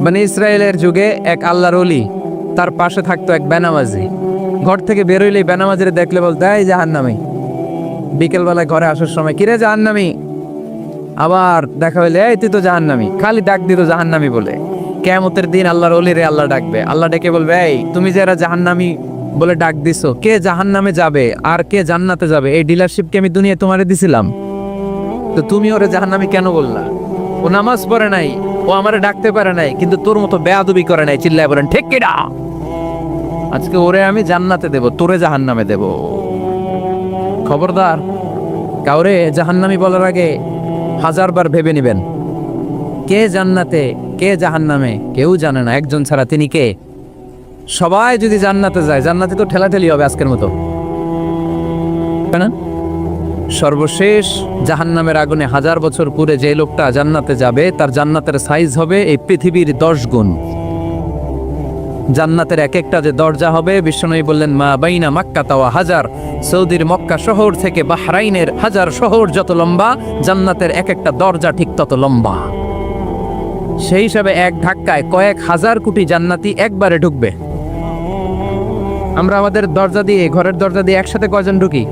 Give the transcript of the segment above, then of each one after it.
বনি ইসরায়েলের যুগে এক আল্লাহর ওলি, তার পাশে থাকতো এক বেনামাজি। ঘর থেকে বেরোইলে বেনামাজিরে দেখলে বলতো, এই জাহান্নামী। বিকেলবেলায় ঘরে আসার সময়, কিরে জাহান্নামী? আবার দেখা হইলে, এই তুই তো জাহান্নামী। খালি ডাক দিত জাহান্নামী বলে। কিয়ামতের দিন আল্লাহর ওলিরে আল্লাহ ডাকবে। আল্লাহ ডেকে বলবে, এই তুমি যে এরা জাহান্নামী বলে ডাক দিছো, কে জাহান্নামে যাবে আর কে জান্নাতে যাবে, এই ডিলারশিপ কি আমি দুনিয়ায় তোমারে দিছিলাম? তো তুমি ওরে জাহান্নামী কেন বললা? ও নামাজ পড়ে নাই, ও আমারে ডাকতে পারে নাই, কিন্তু তোর মতো বেয়াদবি করে নাই। চিল্লায় বলেন ঠিক কিনা? আজকে ওরে আমি জান্নাতে দেব, তোরে জাহান্নামে দেব। খবরদার, কাউরে জাহান্নামী বলার আগে 1000 বার ভেবে নেবেন। কে জান্নাতে কে জাহান্নামে কেউ জানে না, একজন ছাড়া, তিনি কে? সবাই যদি জান্নাতে যায়, জান্নাতে তো ঠেলাঠেলি হবে আজকের মতো, তাই না? সর্বশেষ জাহান্নামের আগুনে 1000 বছর পুরে যে লোকটা জান্নাতে যাবে, তার জান্নাতের সাইজ হবে এই পৃথিবীর 10 গুণ। জান্নাতের এক একটা যে দরজা হবে, বিশ্বনবী বললেন, মা বাইনা মাক্কা তাওয়া হাজার, সৌদির মক্কা শহর থেকে বাহরাইনের 1000 শহর যত লম্বা, জান্নাতের এক একটা দরজা ঠিক তত লম্বা। সেই হিসাবে এক ধাক্কায় কয়েক হাজার কোটি জান্নাতি একবারে ঢুকবে। আমরা আমাদের দরজা দিয়ে, ঘরের দরজা দিয়ে একসাথে কয়জন ঢুকি?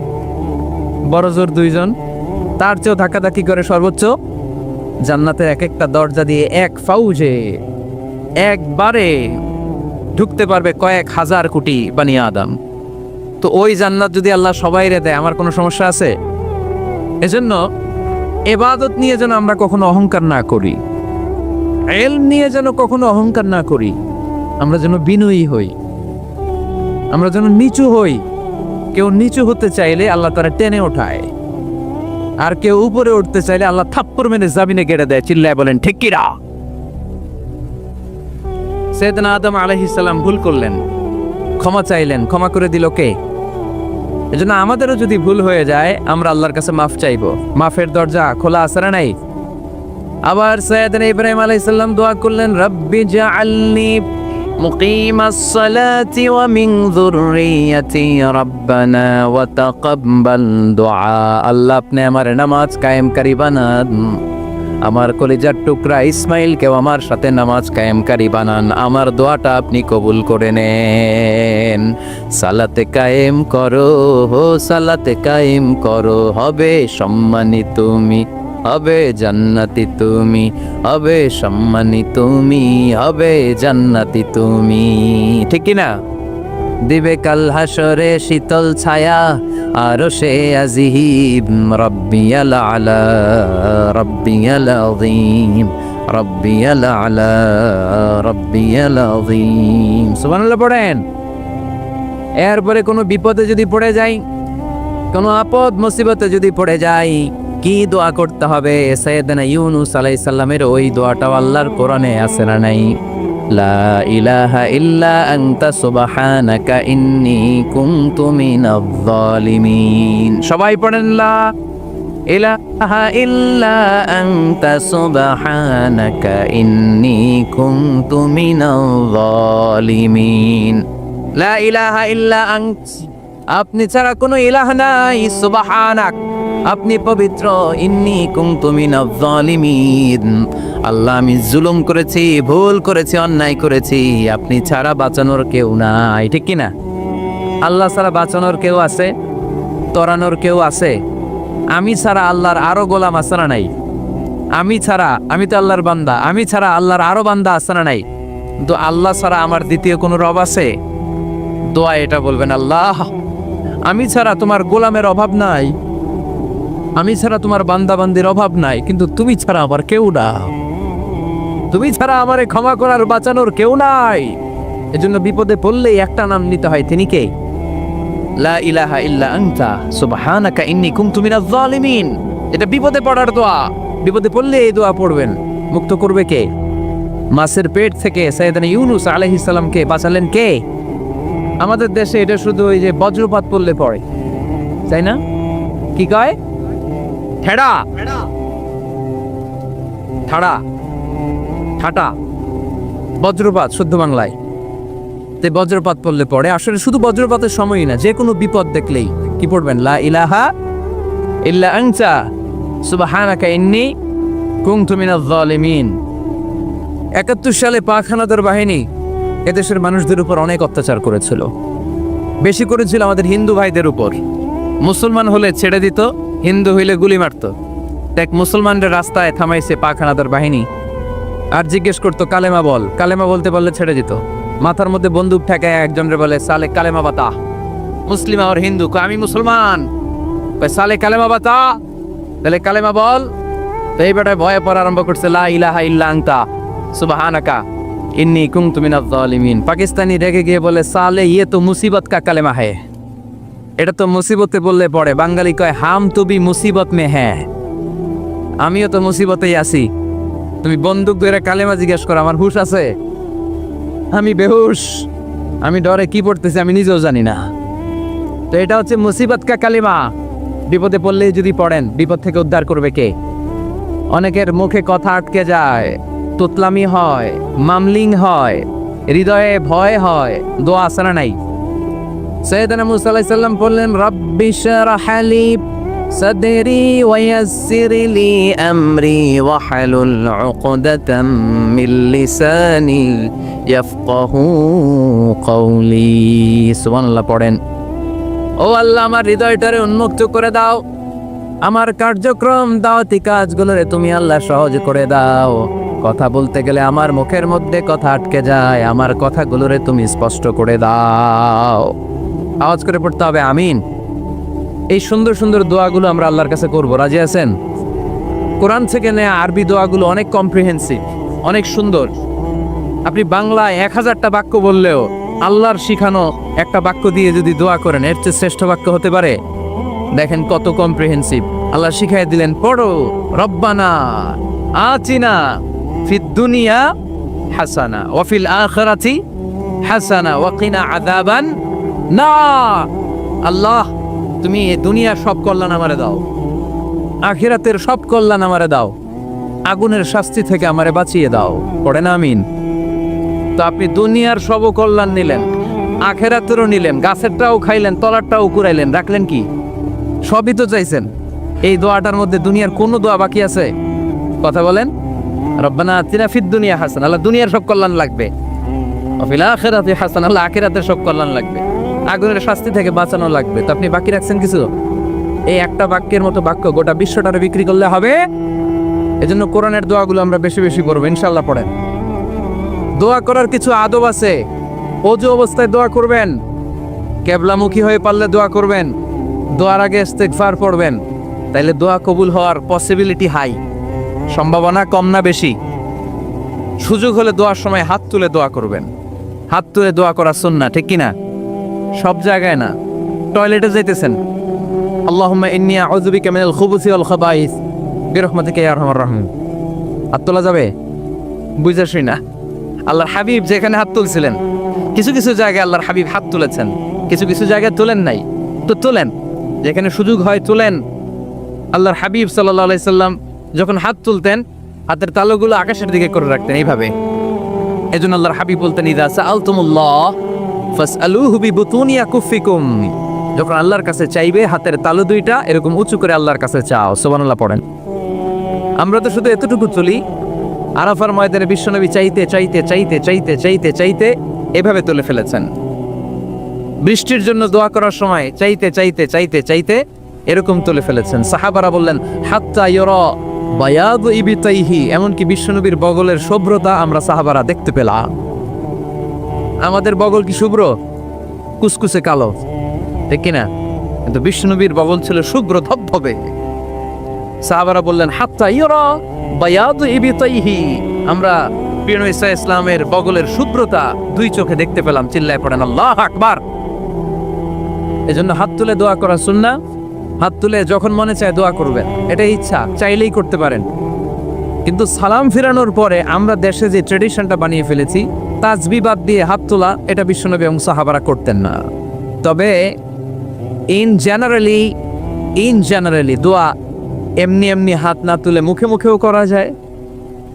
বড় জোর 2 জন। তার চেয়েও ধাক্কাধাক্কি করে সর্বোচ্চ জান্নাতের এক একটা দরজা দিয়ে এক ফাউজে একবারে ঢুকতে পারবে কয়েক হাজার কোটি বানি আদম। তো ওই জান্নাত যদি আল্লাহ সবাইরে দেয়, আমার কোনো সমস্যা আছে? এজন্য ইবাদত নিয়ে যেন আমরা কখনো অহংকার না করি, ইলম নিয়ে যেন কখনো অহংকার না করি। আমরা যেন বিনয়ী হই, আমরা যেন নিচু হই। কেউ নিচু হতে চাইলে আল্লাহ তারা টেনে ওঠায়, আর কেউ উপরে উঠতে চাইলে আল্লাহ থাপ্পড় মেরে জামিনে গেড়ে দেয়। চিল্লায় বলেন ঠিক কিনা? সাইয়েদনা আদম আলাইহিস সালাম ভুল করলেন, ক্ষমা চাইলেন, ক্ষমা করে দিল কে? এজন্য আমাদেরও যদি ভুল হয়ে যায়, আমরা আল্লাহর কাছে মাফ চাইবো। মাফের দরজা খোলা আছে না নাই? আবার সাইয়েদনা ইব্রাহিম আলাইহিস সালাম দোয়া করলেন, রব্বি জাআলনি মুকিমাস সালাতি ওয়া মিন যুররিয়াতি রব্বানা ওয়া তাকাব্বাল দুআ। আল্লাহ আপনি আমার নামাজ কায়েমকারী বানান, আমার কলিজার টুকরা ইসমাইলকেও আমার সাথে নামাজ কায়েমকারী বানান, আমার দোয়াটা আপনি কবুল করে নেন। সালাতে কায়েম করো, সালাতে কায়েম করো, হবে সম্মানী তুমি, হবে জান্নাতি তুমি, হবে সম্মানী তুমি, হবে জান্নাতি তুমি। ঠিক কি না? দিবে কাল হাসরে শীতল ছায়া, আরশে আজিম, রব্বিয়াল আলা, রব্বিয়াল আযীম, রব্বিয়াল আলা, রব্বিয়াল আযীম। সুবহানাল্লাহ পড়েন। এরপরে কোনো বিপদে যদি পড়ে যাই, কোনো আপদ মুসিবতে যদি পড়ে যাই, কি দোয়া করতে হবে? সাইয়েদনা ইউনূস আলাইহিস সালামের ওই দোয়াটাও আল্লাহর কোরআনে আছে না নাই? লা ইলাহা ইল্লা আনতা সুবহানাকা ইন্নী কুনতু মিনাজ জালিমিন। সবাই পড়েন, লা ইলাহা ইল্লা আনতা সুবহানাকা ইন্নী কুনতু মিনাজ জালিমিন। লা ইলাহা ইল্লা আনত, আপনি ছাড়া কোনো ইলাহ নাই, সুবহানাক, আপনি পবিত্র, ইন্নী কুনতু মিনাজ জালিমিন, আল্লাহ আমি জুলুম করেছি, ভুল করেছি, অন্যায় করেছি, আপনি ছাড়া বাঁচানোর কেউ নাই। ঠিক কি না? আল্লাহ ছাড়া বাঁচানোর কেউ আছে? তরানোর কেউ আছে? আমি ছাড়া আল্লাহর আরো গোলাম আছে না নাই? আমি ছাড়া, আমি তো আল্লাহর বান্দা, আমি ছাড়া আল্লাহর আরো বান্দা আছে না নাই? তো আল্লাহ ছাড়া আমার দ্বিতীয় কোনো রব আছে? দোয়া এটা বলবেন, আল্লাহ আমি ছাড়া তোমার গোলামের অভাব নাই, আমি ছাড়া তোমার বান্দাবান্দির অভাব নাই, কিন্তু তুমি ছাড়া আমার কেউ না, তুমি ছাড়া আমারে ক্ষমা করার বাঁচানোর কেউ নাই। এজন্য বিপদে পড়লেই একটা নাম নিতে হয়, তিনি কে? লা ইলাহা ইল্লা আনতা সুবহানাকা ইন্নী কুনতু মিনাজ জালিমিন। এটা বিপদে পড়ার দোয়া। বিপদে পড়লে এই দোয়া পড়বেন। মুক্ত করবে কে? মাছের পেট থেকে সাইয়েদনা ইউনূস আলাইহিস সালামকে বাঁচালেন কে? আমাদের দেশে এটা শুধু ওই যে বজ্রপাত পড়লে পড়ে, তাই না? কি কয়? ঠেড়া, ঠাড়া, ঠাটা, বজ্রপাত শুদ্ধ বাংলায়। তে বজ্রপাত পড়লে পড়ে। আসলে শুধু বজ্রপাতের সময়ই না, যে কোনো বিপদ দেখলেই কি পড়বেন? লা ইলাহা ইল্লা আনতা সুবহানাকা ইন্নী কুনতু মিনাজ জালিমিন। 71 সালে পাক হানাদার বাহিনী এদেশের মানুষদের উপর অনেক অত্যাচার করেছিল, বেশি করেছিল আমাদের হিন্দু ভাইদের উপর। মুসলমান হলে ছেড়ে দিত, হিন্দু হইলে গুলি মারত। এক মুসলমানদের রাস্তায় থামাইছে পাক হানাদার বাহিনী, আর জিজ্ঞেস করতো কালেমা বল, কালেমা বলতে বললে ছেড়ে দিত। মাথার মধ্যে বন্দুক ঠেকায় একজনরে বলে সালে কালেমা বাতা, মুসলিম আর হিন্দু, আমি মুসলমান, সালে কালেমা বাতা, তাহলে কালেমা বল। তো এই বেটায় ভয়ে পড়া আরম্ভ করছে, লা ইলাহা ইল্লা আনতা সুবহানাকা ইন্নী কুনতু মিনাজ জালিমিন। পাকিস্তানি রেগে গিয়ে বলে সালে ইয়ে তো মুসিবত কা কালেমা হ্যায়, এটা তো মুসিবতে বললে পড়ে। বাঙালি কয় হাম তো বি মুসিবত মে হ্যাঁ, আমিও তো মুসিবতেই আছি। তুমি বন্দুক ধরে কালেমা জিজ্ঞেস করো, আমার হুশ আছে? আমি বেহুশ, আমি ডরে কি পড়তেছি আমি নিজেও জানি না। তো এটা হচ্ছে মুসিবত কা কালেমা। বিপদে পড়লেই যদি পড়েন, বিপদ থেকে উদ্ধার করবে কে? অনেকের মুখে কথা আটকে যায়, তোতলামি হয়, মামলিং হয়, হৃদয়ে ভয় হয়, দোয়া আসরা নাই। সৈয়দনা মুসা আলাইহিস সালাম বললেন রাব্বি শরহ লি সাদরি ওয়া ইয়াসসির লি আমরি ওয়াহলুল উকদাতাম মিন লিসানি ইয়াফকাহু কওলি। সুবহানাল্লাহ পড়েন। ও আল্লাহ, আমার হৃদয়টারে উন্মুক্ত করে দাও, আমার কার্যক্রম দাওয়াতি কাজগুলোরে তুমি আল্লাহ সহজ করে দাও। কথা বলতে গেলে আমার মুখের মধ্যে কথা আটকে যায়, আমার কথাগুলোরে তুমি স্পষ্ট করে দাও। আওয়াজ করে পড়তে হবে আমিন। এই সুন্দর সুন্দর দোয়াগুলো আমরা আল্লাহর কাছে করব, রাজি আছেন? কোরআন থেকে নেয়া আরবি দোয়াগুলো অনেক কম্প্রিহেন্সিভ, অনেক সুন্দর। আপনি বাংলায় 1000টা বাক্য বললেও আল্লাহর শিখানো একটা বাক্য দিয়ে যদি দোয়া করেন, এর চেয়ে শ্রেষ্ঠ বাক্য হতে পারে? দেখেন কত কম্প্রিহেন্সিভ। আল্লাহ শিখাই দিলেন, পড়ো রব্বানা আতিনা ফিদ দুনিয়া হাসানা ওয়া ফিল আখিরাতি হাসানা ওয়া কিনা আযাবান নার। আল্লাহ, তুমি এই দুনিয়ার সব কল্যাণ আমারে দাও, আখিরাতের সব কল্যাণ আমারে দাও, আগুনের শাস্তি থেকে আমারে বাঁচিয়ে দাও। পড়েন আমিন। তো আপনি দুনিয়ার সব কল্যাণ নিলেন, আখিরাতেরও নিলেন, গাছেরটাও খাইলেন, তলারটাও কুড়াইলেন, রাখলেন কি? সবই তো চাইছেন। এই দোয়াটার মধ্যে দুনিয়ার কোনো দোয়া বাকি আছে? কথা বলেন। রব্বানা আতিনা ফিদ দুনিয়া হাসানা, আল্লাহ দুনিয়ার সব কল্যাণ লাগবে। ওয়া ফিল আখিরাতি হাসানা, আল্লাহ আখিরাতের সব কল্যাণ লাগবে, আগুনের শাস্তি থেকে বাঁচানো লাগবে। তো আপনি বাকি রাখছেন কিছু? এই একটা বাক্যের মতো বাক্য গোটা বিশ্বটারে বিক্রি করলে হবে। এজন্য কোরআনের দোয়াগুলো আমরা বেশি বেশি করবো ইনশাআল্লাহ। পড়েন। দোয়া করার কিছু আদব আছে। ওযু অবস্থায় দোয়া করবেন, কিবলামুখী হয়ে পারলে দোয়া করবেন, দোয়ার আগে ইস্তেগফার পড়বেন, তাইলে দোয়া কবুল হওয়ার পসিবিলিটি হাই, সম্ভাবনা কম না বেশি? সুযোগ হলে দোয়ার সময় হাত তুলে দোয়া করবেন। হাত তুলে দোয়া করা সুন্নাহ, ঠিক কিনা? সব জায়গায় না। টয়লেটে যাইতেছেন, আল্লাহুম্মা ইন্নী আউযু বিকা মিনাল খুবুসি ওয়াল খাবাইস বিরহমাতিকা ইয়া আরহামার রাহিম। হাত তোলা যাবে? বুঝাসই না। আল্লাহর হাবিব যেখানে হাত তুলছিলেন, কিছু কিছু জায়গায় আল্লাহর হাবিব হাত তুলেছেন, কিছু কিছু জায়গায় তুলেন নাই। তো তুলেন, যেখানে সুযোগ হয় তুলেন। আল্লাহর হাবিব সাল্লাল্লাহু আলাইহি সাল্লাম যখন হাত তুলতেন, হাতের তালুগুলো আকাশের দিকে করে রাখতেন এইভাবে। এজন্য আল্লাহর হাবিব বলতেন, ইযা সাআলতুমুল্লাহ ফাসআলুহু বিবুতুনি আকুফিকুম। যখন আল্লাহর কাছে চাইবে, হাতের তালু দুইটা এরকম উঁচু করে আল্লাহর কাছে চাও। সুবহানাল্লাহ পড়েন। আমরা তো শুধু এতটুকু তুলি। আরাফার ময়দানে বিশ্বনবী চাইতে চাইতে চাইতে চাইতে চাইতে চাইতে এভাবে তুলে ফেলেছেন। বৃষ্টির জন্য দোয়া করার সময় চাইতে চাইতে চাইতে চাইতে এরকম তুলে ফেলেছেন। সাহাবারা বললেন হাত্তা ইউরা বায়াদু ইবতাইহি, এমনকি বিশ্বনবীর বগলের শুভ্রতা আমরা সাহাবারা দেখতে পেলাম। আমাদের বগল কি শুভ্র? কুসকুসে কালো, ঠিক কিনা? কিন্তু বিশ্বনবীর বগল ছিল শুভ্র ধবধবে। সাহাবারা বললেন হাত্তা ইউরা বায়াদু ইবতাইহি, আমরা প্রিয় নবী সাল্লাল্লাহু আলাইহি ওয়াসাল্লামের বগলের শুভ্রতা দুই চোখে দেখতে পেলাম। চিল্লায় পড়েন আল্লাহু আকবার। এজন্য হাত তুলে দোয়া করা সুন্নাহ। হাত তুলে যখন মনে চায় দোয়া করবেন, এটা ইচ্ছা, চাইলেই করতে পারেন। কিন্তু সালাম ফিরানোর পরে আমরা দেশে যে ট্রেডিশনটা বানিয়ে ফেলেছি, তাসবিহ বাদ দিয়ে হাত তোলা, এটা বিশ্বনবী এবং সাহাবারা করতেন না। তবে ইন জেনারেলি দোয়া এমনি এমনি হাত না তুলে মুখে মুখেও করা যায়,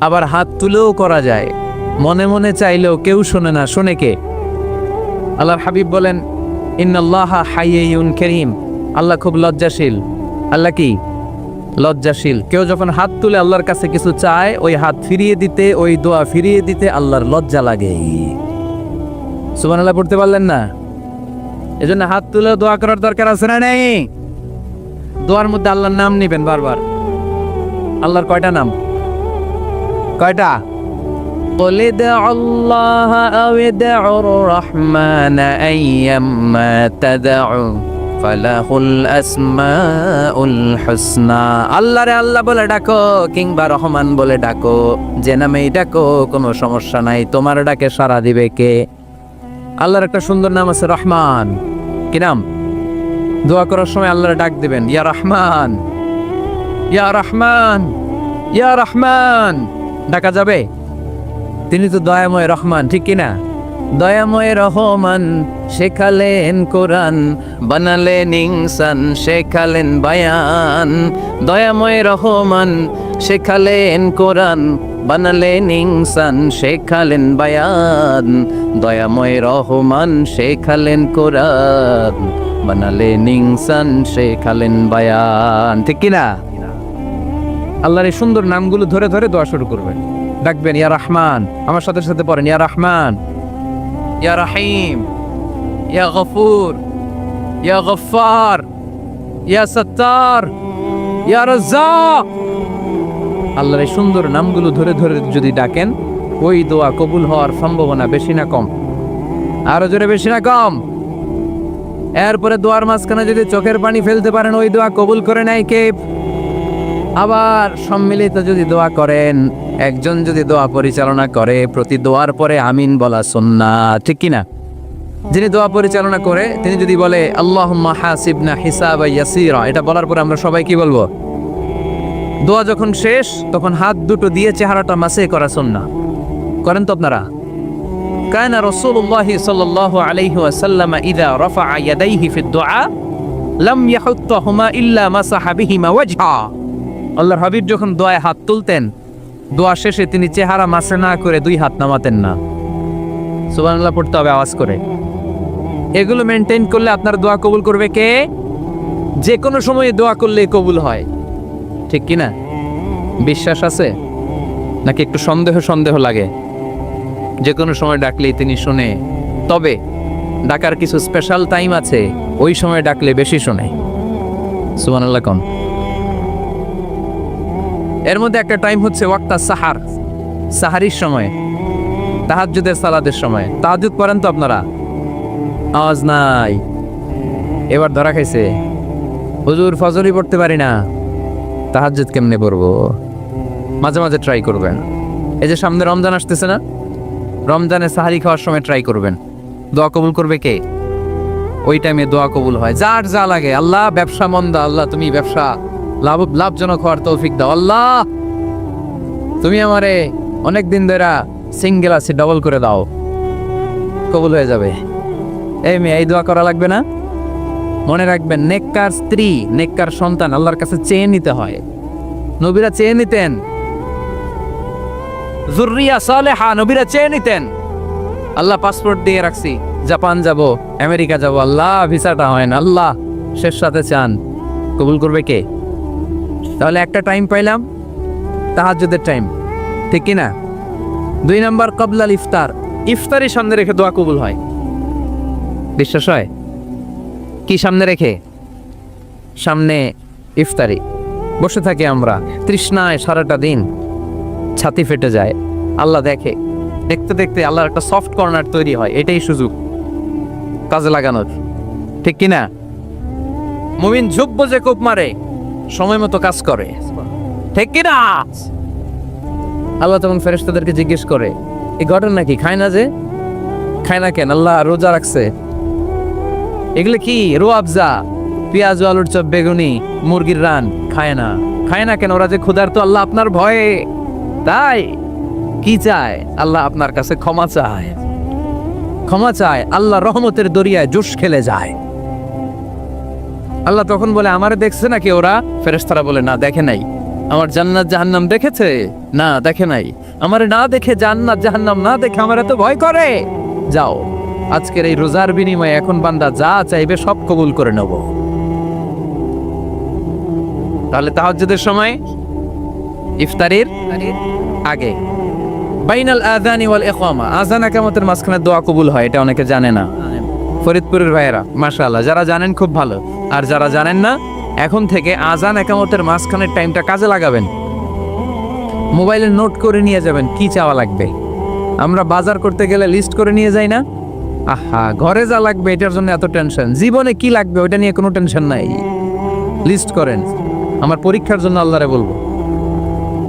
আবার হাত তুলেও করা যায়। মনে মনে চাইলেও কেউ শোনে না, শোনে কে? আল্লাহর হাবিব বলেন ইন্নাল্লাহা হাইয়ুন কারীম, আল্লাহ খুব লজ্জাশীল। আল্লাহ কি? লজ্জাশীল। কেউ যখন হাত তুলে আল্লাহর কাছে কিছু চায়, ওই হাত ফিরিয়ে দিতে, ওই দোয়া ফিরিয়ে দিতে আল্লাহর লজ্জা লাগে। সুবহানাল্লাহ পড়তে পারলেন না? এজন্য হাত তুলে দোয়া করার দরকার আছে না নেই? দোয়ার মধ্যে আল্লাহর নাম নিবেন বারবার। আল্লাহর কয়টা নাম? কয়টা? قل ادعوا الله أو ادعوا الرحمن أيما تدعوا فله الأسماء الحسنى। আল্লাহ রে আল্লাহ বলে ডাকো কিংবা রহমান বলে ডাকো, যে নামেই ডাকো কোনো সমস্যা নাই, তোমার ডাকে সাড়া দিবে কে? আল্লাহর একটা সুন্দর নাম আছে রহমান। কি নাম? দোয়া করার সময় আল্লাহর ডাক দিবেন, ইয়া রহমান, ইয়া রহমান, ইয়া রহমান। ডাকা যাবে? তিনি তো দয়াময় রহমান, ঠিক কিনা? দয়াময় রহমান শেখালেন কোরআন, বানালেন ইনসান, শেখালেন বায়ান। দয়াময় রহমান শেখালেন কোরআন, বানালেন ইনসান, শেখালেন বায়ান। দয়াময় রহমান শেখালেন কোরআন, বানালেন ইনসান, শেখালেন বায়ান। ঠিক কিনা? আল্লাহর এই সুন্দর নামগুলো ধরে ধরে দোয়া শুরু করবেন, ডাকবেন ইয়া রহমান। আমার সাথে সাথে পড়েন, ইয়া রহমান, ইয়া রহিম, ইয়া গফুর, ইয়া গফফার, ইয়া সত্তার, ইয়া রাজ্জাক। আল্লাহর এই সুন্দর নামগুলো ধরে ধরে যদি ডাকেন, ওই দোয়া কবুল হওয়ার সম্ভাবনা বেশি না কম? আরো জোরে, বেশি না কম? এরপরে দোয়ার মাঝখানে যদি চোখের পানি ফেলতে পারেন, ওই দোয়া কবুল করে নেয় কে? আবার সম্মিলিত যদি দোয়া করেন, একজন যদি দোয়া পরিচালনা করে, প্রতি দোয়ার পরে আমিন বলা সুন্নাহ, ঠিক কিনা? যিনি দোয়া পরিচালনা করে তিনি যদি বলে আল্লাহুম্মা হাসিবনা হিসাবান ইয়াসীরা, এটা বলার পরে আমরা সবাই কি বলবো? দোয়া যখন শেষ তখন হাত দুটো দিয়ে চেহারাটা মাসে করা সুন্নাহ। করেন তো আপনারা? কানা রাসূলুল্লাহি সাল্লাল্লাহু আলাইহি ওয়াসাল্লাম ইযা রাফা'a ইয়াদাইহি ফিদ দুআ লাম ইয়াহুত্তাহুমা ইল্লা মাসাহা বিহিমা ওয়াজহা। আল্লাহর হাবিব যখন দোয়ায় হাত তুলতেন, দোয়া শেষে তিনি চেহারা মাসে না করে দুই হাত নামাতেন না। সুবহানাল্লাহ পড়তে হবে আওয়াজ করে। এগুলো মেনটেন করলে আপনার দোয়া কবুল করবে কে? যে কোনো সময়ে দোয়া করলে কবুল হয়, ঠিক কিনা? বিশ্বাস আছে নাকি একটু সন্দেহ সন্দেহ লাগে? যে কোনো সময় ডাকলেই তিনি শুনে, তবে ডাকার কিছু স্পেশাল টাইম আছে, ওই সময় ডাকলে বেশি শুনে। সুবহানাল্লাহ কোন? এর মধ্যে একটা টাইম হচ্ছে ওয়াক্তা সাহার, সাহারির সময়, তাহাজ্জুদের সালাতের সময়। তাহাজ্জুদ পড়েন তো আপনারা? আওয়াজ নাই, এবার ধরা খাইছে। হুজুর ফজরই পড়তে পারি না, তাহাজ্জুদ কেমনে পড়বো? মাঝে মাঝে ট্রাই করবেন। এই যে সামনে রমজান আসতেছে না, রমজানে সাহারি খাওয়ার সময় ট্রাই করবেন। দোয়া কবুল করবে কে? ওই টাইমে দোয়া কবুল হয়। যার যা লাগে, আল্লাহ ব্যবসা মন্দা, আল্লাহ তুমি ব্যবসা লাভজনক হওয়ার তৌফিক দাও, আল্লাহ তুমি আমারে অনেক দিন ধরে সিঙ্গেল আছি, ডবল করে দাও, কবুল হয়ে যাবে। এই মেয়ে, এই দোয়া করা লাগবে না? মনে রাখবেন, নেককার স্ত্রী, নেককার সন্তান আল্লাহর কাছে চেয়ে নিতে হয়। নবীরা চেয়ে নিতেন, যুররিয়া সালেহা নবীরা চেয়ে নিতেন। আল্লাহ পাসপোর্ট দিয়ে রাখছি, জাপান যাব, আমেরিকা যাব, আল্লাহ ভিসাটা হয় না, আল্লাহ শেষ সাথে চান, কবুল করবে কে? তাহলে একটা টাইম পাইলাম, তাহাজ্জুদের টাইম, ঠিক কিনা? 2 নাম্বার ক্বাবলাল ইফতার, ইফতারি সামনে রেখে দোয়া কবুল হয়। বিশ্বাস হয়? কি সামনে রেখে? সামনে ইফতারি। বসে থাকি আমরা তৃষ্ণায় সারাটা দিন, ছাতি ফেটে যায়, আল্লাহ দেখে। দেখতে দেখতে আল্লাহর একটা সফট কর্নার তৈরি হয়। এটাই সুযোগ কাজে লাগানোর, ঠিক কিনা? মুমিন ঝুব্ব যে কোপ মারে, সময় মতো কাজ করে, ঠিক কিনা? আল্লাহ তখন ফেরেশতাদেরকে জিজ্ঞেস করে, এই ঘটনা কি? খায় না যে? খায় না কেন? আল্লাহ রোজা রাখছে। এগুলো কি? রো আফজা, পেঁয়াজ, আলুর চপ, বেগুনি, মুরগির রান, খায় না। খায় না কেন? ওরা যে ক্ষুধার্ত, আল্লাহ আপনার ভয়ে। তাই কি চায়? আল্লাহ আপনার কাছে ক্ষমা চায়, ক্ষমা চায়। আল্লাহ রহমতের দরিয়ায় জোশ খেলে যায়। আল্লাহ তখন বলে, আমারে দেখছে নাকি ওরা? ফেরেশতারা বলে, না দেখে নাই। আমার জান্নাত জাহান্নাম দেখেছে? না দেখে নাই। আমারে না দেখে, জান্নাত জাহান্নাম না দেখে আমার এত ভয় করে। যাও, আজকের এই রোজার বিনিময়ে এখন বান্দা যা চাইবে সব কবুল করে নেব। তাহলে তাহাজ্জুদের সময় ইফতারির আগে বাইনাল আযানি ওয়াল ইকামা, আযান ইকামতের মাঝখানে দোয়া কবুল হয়, এটা অনেকে জানে না। ফরিদপুরের ভাইয়েরা মাশাআল্লাহ, যারা জানেন খুব ভালো, আর যারা জানেন না এখন থেকে আযান ইকামতের মাঝখানের টাইমটা কাজে লাগাবেন। মোবাইলে নোট করে নিয়ে যাবেন কি চাওয়া লাগবে। আমরা বাজার করতে গেলে লিস্ট করে নিয়ে যাই না? আহা, ঘরে যা লাগবে এটার জন্য এত টেনশন, জীবনে কি লাগবে ওটা নিয়ে কোনো টেনশন নাই। লিস্ট করেন। আমার পরীক্ষার জন্য আল্লাহরে বলবো,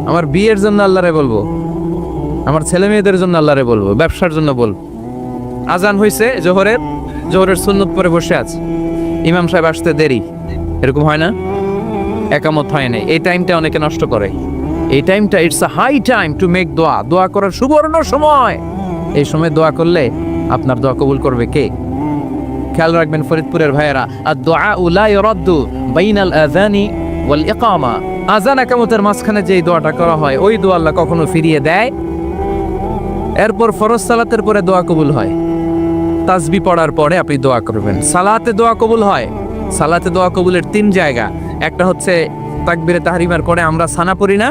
আমার বিয়ের জন্য আল্লাহরে বলবো, আমার ছেলে মেয়েদের জন্য আল্লাহরে বলবো, ব্যবসার জন্য বলবো। আজান হয়েছে জোহরের সুন্নত পরে বসে আছে, ইমাম সাহেব আসতে দেরি, এরকম হয় না? একামত হয় নাই, এই টাইমটা অনেকে নষ্ট করে। এই টাইমটা it's a high time to make দোয়া, দোয়া করার সুবর্ণ সময়। এই সময় দোয়া করলে আপনার দোয়া কবুল করবে কে? খেয়াল রাখবেন ফরিদপুরের ভাইয়েরা, আর দোয়া লা ইউরাদ্দু বাইনাল আযানি ওয়াল ইকামা, আযান ইকামতের মাঝখানে যেই দোয়াটা করা হয় ওই দোয়া আল্লাহ কখনো ফিরিয়ে দেয়। এরপর ফরজ সালাতের পরে দোয়া কবুল হয়, তাসবিহ পড়ার পরে আপনি দোয়া করবেন। সালাতে দোয়া কবুল হয়, সালাতে দোয়া কবুলের 3 জায়গা। একটা হচ্ছে তাকবীরে তাহরিমার পরে আমরা সানা পড়ি না,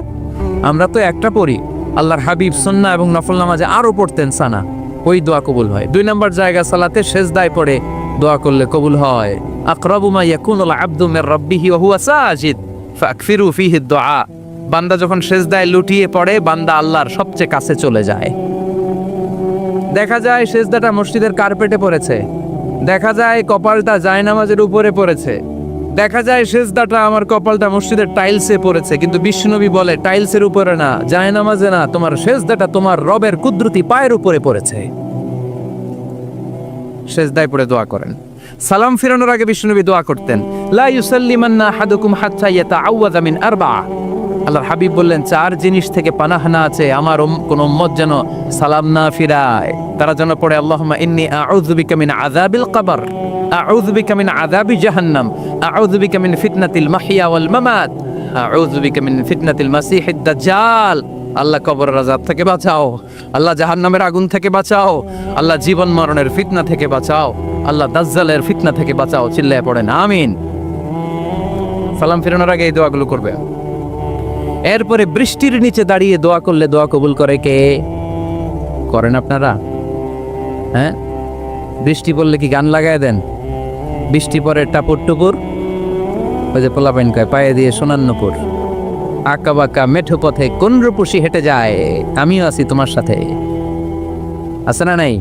আমরা তো একটা পড়ি, আল্লাহর হাবিব সুন্নাহ এবং নফল নামাজে আরো পড়তেন সানা, ওই দোয়া কবুল হয়। 2 নম্বর জায়গা সালাতে সেজদায় পড়ে দোয়া করলে কবুল হয়। আকরাবু মা ইয়াকুনুল আবদু মির রাব্বিহি ওয়া হুয়া সাজিদ ফাকফিরু ফীহি দুআ, বান্দা যখন সেজদায় লুটিয়ে পড়ে বান্দা আল্লাহর সবচেয়ে কাছে চলে যায়। দেখা যায় সেজদাটা মসজিদের কার্পেটে পড়েছে, দেখা যায় কপালটা জায়নামাজের উপরে পড়েছে, দেখা যায় সেজদাটা আমার কপালটা মসজিদের টাইলসে পড়েছে, কিন্তু বিশ্বনবী বলে টাইলসের উপরে না, জায়নামাজে না, তোমার সেজদাটা তোমার রবের কুদরতি পায়ের উপরে পড়েছে। সেজদায় পড়ে দোয়া করেন। সালাম ফিরানোর আগে বিশ্বনবী দোয়া করতেন, লা ইউসাল্লিমান্না আহাদুকুম হাত্তা ইয়াতাআওয়াযা মিন আরবা'a, আল্লাহর হাবিব বললেন 4 জিনিস থেকে পানাহ না আছে আমার কোন উম্মত যেন সালাম না ফিরায়। তারা যেন পড়ে আল্লাহুম্মা ইন্নী আউযু বিকা মিন আযাবিল কবর, আউযু বিকা মিন আযাবি জাহান্নাম, আউযু বিকা মিন ফিতনাতিল মাহইয়া ওয়াল মামাত, আউযু বিকা মিন ফিতনাতিল মাসিহিদ দাজ্জাল। আল্লাহ কবরের আযাব থেকে বাঁচাও, আল্লাহ জাহান্নামের আগুন থেকে বাঁচাও, আল্লাহ জীবন মরণের ফিতনা থেকে বাঁচাও, আল্লাহ দাজ্জালের ফিতনা থেকে বাঁচাও। চিল্লায়ে পড়েন আমিন। সালাম ফিরানোর আগে এই দোয়াগুলো করবে। এরপরে বৃষ্টির নিচে দাঁড়িয়ে দোয়া করলে দোয়া কবুল করে কে? করেন আপনারা? হ্যাঁ, বৃষ্টি পড়লে কি গান লাগায় দেন? বৃষ্টি পরে টাপুর টুপুর, ওই যে পোলাপাইন কয় পায়ে দিয়ে সোনার নুপুর, আঁকা বাঁকা মেঠো পথে কোন রূপসী হেঁটে যায়, আমিও আছি তোমার সাথে, আছে না নাই?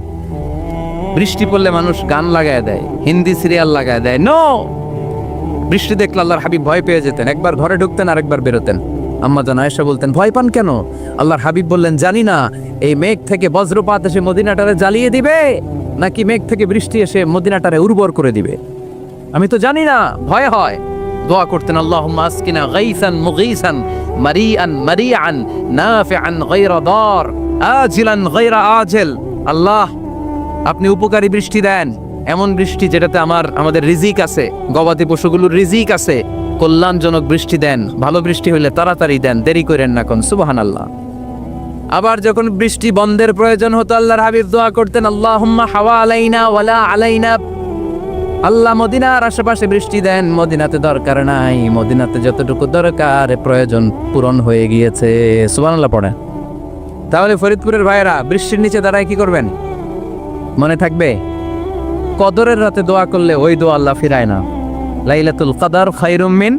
বৃষ্টি পড়লে মানুষ গান লাগায় দেয়, হিন্দি সিরিয়াল লাগায় দেয়। নো, বৃষ্টি দেখলে আল্লাহর হাবিব ভয় পেয়ে যেতেন, একবার ঘরে ঢুকতেন আরেকবার বেরোতেন। আম্মা জান আয়েশা বলতেন, ভয় পান কেন? আল্লাহর হাবিব বললেন, জানি না এই মেঘ থেকে বজ্রপাত এসে মদিনাটারে জ্বালিয়ে দিবে নাকি মেঘ থেকে বৃষ্টি এসে মদিনাটারে উর্বর করে দিবে, আমি তো জানি না, ভয় হয়। দোয়া করতেন, আল্লাহুম্মা আসকিনা গাইসান মুগীসান মারিআন মারিআন নাফিআন গায়রা দার আজিলান গায়রা আজিল। আল্লাহ, আপনি উপকারী বৃষ্টি দেন, এমন বৃষ্টি যেটাতে আমাদের রিজিক আছে, গবাদি পশুগুলোর রিজিক আছে, কল্যাণজনক বৃষ্টি দেন, ভালো বৃষ্টি হইলে তাড়াতাড়ি দেন, দেরি করেন না কোন। সুবহানাল্লাহ। আবার যখন বৃষ্টি বন্ধের প্রয়োজন হতো আল্লাহর হাবিব দোয়া করতেন, আল্লাহুম্মা হাওয়া আলাইনা ওয়ালা আলাইনা, আল্লাহ মদিনার আশেপাশে বৃষ্টি দেন, মদিনাতে দরকার নাই, মদিনাতে যতটুকু দরকার প্রয়োজন পূরণ হয়ে গিয়েছে। সুবহানাল্লাহ পড়ে। তাহলে ফরিদপুরের ভাইয়েরা বৃষ্টির নিচে দাঁড়ায় কি করবেন মনে থাকবে? কদরের রাতে দোয়া করলে ওই দোয়া আল্লাহ ফিরায় না। লাইলাতুল কদর খায়রুম মিন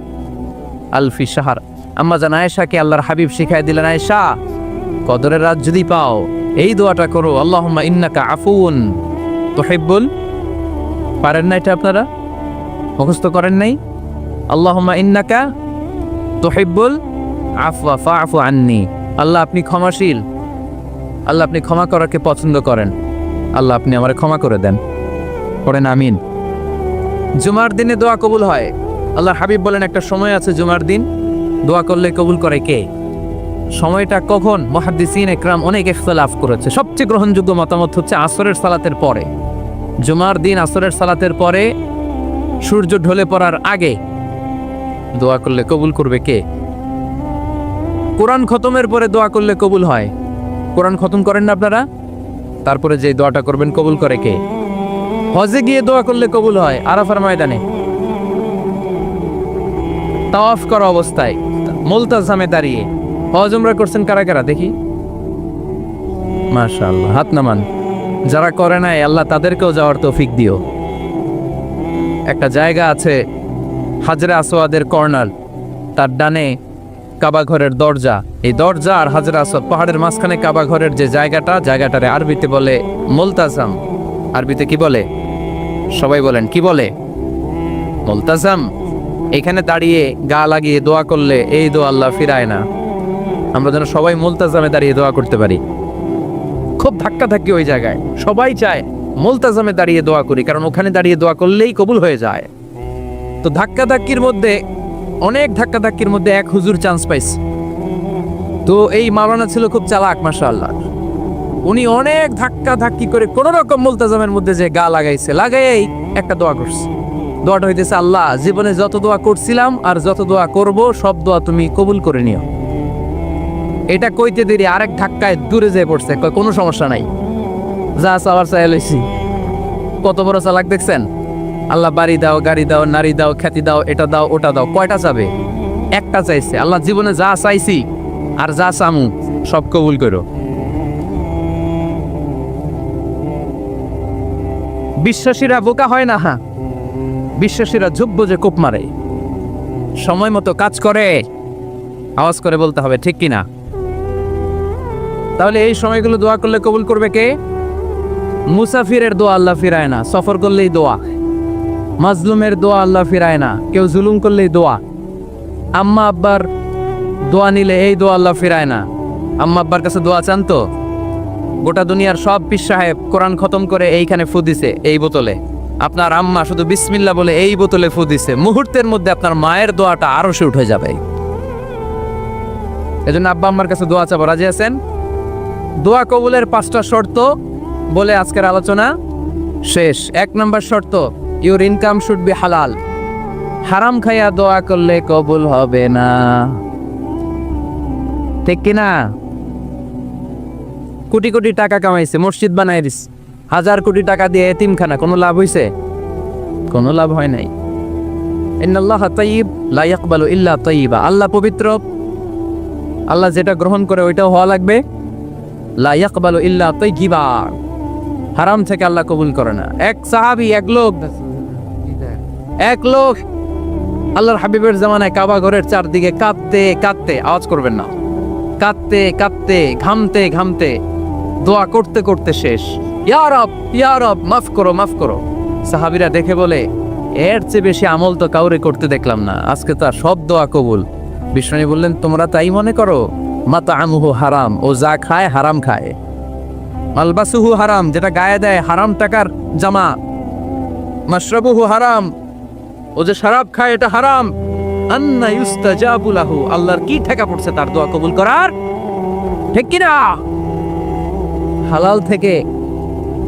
আলফি শাহর। আম্মা জান আয়েশাকে আল্লাহর হাবিব শিখাই দিলেন, আয়েশা কদরের রাত যদি পাও এই দোয়াটা করো, আল্লাহুম্মা ইন্নাকা আফুউন তুহিব্বুল, পারেন না এটা আপনারা? মুখস্থ করেন নাই? আল্লাহুম্মা ইন্নাকা তুহিব্বুল আফওয়া ফাআফু আন্নি, আল্লাহ আপনি ক্ষমাশীল, আল্লাহ আপনি ক্ষমা করাকে পছন্দ করেন, আল্লাহ আপনি আমারে ক্ষমা করে দেন। পড়েন আমিন। জুমার দিনে দোয়া কবুল হয়। আল্লাহর হাবিব বলেন একটা সময় আছে জুমার দিন দোয়া করলে কবুল করে কে? সময়টা কখন? মুহাদ্দিসিন ইকরাম অনেক ইখতিলাফ করেছে, সবচেয়ে গ্রহণযোগ্য মতামত হচ্ছে আসরের সালাতের পরে। জুমার দিন আসরের সালাতের পরে সূর্য ঢলে পড়ার আগে দোয়া করলে কবুল করবে কে? কোরআন খতমের পরে দোয়া করলে কবুল হয়। কোরআন খতম করেন না আপনারা? তারপরে যে দোয়াটা করবেন কবুল করে কে? হজে গিয়ে দোয়া করলে কবুল হয়, আরাফার ময়দানে। তাওয়াফ করা অবস্থায় মুলতাজামে দাঁড়িয়ে হজ উমরা করছেন কারা কারা দেখি? মাশাআল্লাহ, হাত নামান। যারা করে নাই আল্লাহ তাদেরকেও যাওয়ার তৌফিক দিও। একটা জায়গা আছে হাজরে আসওয়াদের কর্নার, তার ডানে কাবা ঘরের দরজা, এই দরজা আর হাজরে আসওয়াদ পাহাড়ের মাঝখানে কাবা ঘরের যে জায়গাটারে আরবিতে বলে মুলতাজাম। আরবিতে কি বলে? সবাই বলেন, কি বলে? মুলতাজাম। এখানে দাঁড়িয়ে গা লাগিয়ে দোয়া করলে এই দোয়া আল্লাহ ফিরায় না। আমরা যেন সবাই মুলতাজামে দাঁড়িয়ে দোয়া করতে পারি। খুব ধাক্কা ধাক্কি ওই জায়গায়, সবাই চায় মুলতাজামে দাঁড়িয়ে দোয়া করি, কারণ ওখানে দাঁড়িয়ে দোয়া করলেই কবুল হয়ে যায়। তো ধাক্কা ধাক্কির মধ্যে, অনেক ধাক্কা ধাক্কির মধ্যে এক হুজুর চান্স পাইছে। তো এই মাওলানা ছিল খুব চালাক, মাশাআল্লাহ। উনি অনেক ধাক্কা ধাক্কি করে কোন রকম মুলতাজামের মধ্যে যে গা লাগাই একটা দোয়া করছে। দোয়াটা হইতেছে, আল্লাহ জীবনে যত দোয়া করছিলাম আর যত দোয়া করব সব দোয়া তুমি কবুল করে নিও। এটা কইতে দেরি আরেক ধাক্কায় দূরে যেয়ে পড়ছে, কয় কোনো সমস্যা নাই, যা চাওয়ার চাই লইছি। কত বড় চালাক দেখছেন? আল্লাহ বাড়ি দাও, গাড়ি দাও, নারী দাও, খ্যাতি দাও, এটা দাও, ওটা দাও, কয়টা চাবে? একটা চাইছে। আল্লাহ জীবনে যা চাইছি আর যা চামু সব কবুল করো। বিশ্বাসীরা বোকা হয় না, হ্যাঁ, বিশ্বাসীরা যোগ্য যে কোপ মারে, সময় মতো কাজ করে। আওয়াজ করে বলতে হবে, ঠিক কিনা? তাহলে এই সময়গুলো দোয়া করলে কবুল করবে কে? মুসাফিরের দোয়া আল্লাহ ফিরায় না, সফর করলেই দোয়া। মাজলুমের দোয়া আল্লাহ ফিরায় না, কেউ জুলুম করলেই দোয়া। আম্মা আব্বার দোয়া নিলে এই দোয়া আল্লাহ ফিরায় না। আম্মা আব্বার কাছে দোয়া চান তো? গোটা দুনিয়ার সব পীর সাহেব কোরআন খতম করে এইখানে ফু দিছে এই বোতলে, আপনার আম্মা শুধু বিসমিল্লাহ বলে এই বোতলে ফু দিছে, মুহূর্তের মধ্যে আপনার মায়ের দোয়াটা আরো সে উঠে যাবে। এজন্য আব্বা আম্মার কাছে দোয়া চাবো, রাজি আছেন? দোয়া কবুলের 5টা শর্ত বলে আজকের আলোচনা শেষ। 1 নম্বর শর্ত, ইউর ইনকাম শুড বি হালাল। হারাম খাইয়া দোয়া করলে কবুল হবে না, ঠিক কিনা? কোটি কোটি টাকা কামাইছে, মসজিদ বানাই দিস, 1000 কোটি টাকা দিয়ে এতিমখানা, কোনো লাভ হইছে? কোনো লাভ হয় নাই। ইন্নাল্লাহা তাইয়্যিব লা ইয়াকবালু ইল্লা তাইয়্যিবা। আল্লাহ পবিত্র, আল্লাহ যেটা গ্রহণ করে ওইটাও হওয়া লাগবে। লা ইয়াকবালু ইল্লা তাইয়্যিবা, হারাম থেকে আল্লাহ কবুল করে না। এক সাহাবী, এক লোক আল্লাহর হাবিবের জামানায় কাবা ঘরের চারদিকে কাঁদতে কাঁদতে, আওয়াজ করবেন না, কাঁদতে কাঁদতে, ঘামতে ঘামতে, দোয়া করতে করতে শেষ। ইয়া রব মাফ করো, মাফ করো। সাহাবীরা দেখে বলে, এর চেয়ে বেশি আমল তো কাউরে করতে দেখলাম না, আজকে তার সব দোয়া কবুল। বিষ্ণু বললেন, তোমরা তাই মনে করো? মাতাআমুহু হারাম, ও যা খায় হারাম খায়। মালবাসুহু হারাম, যেটা গায়ে দেয় হারাম টাকার জামা। মাশরাবুহু হারাম, ও যে শরাব খায় এটা হারাম। আন্না ইউস্তাজাবু লাহু, আল্লাহর কি ঠেকা পড়ছে তার দোয়া কবুল করার, ঠিক কি না? হালাল থেকে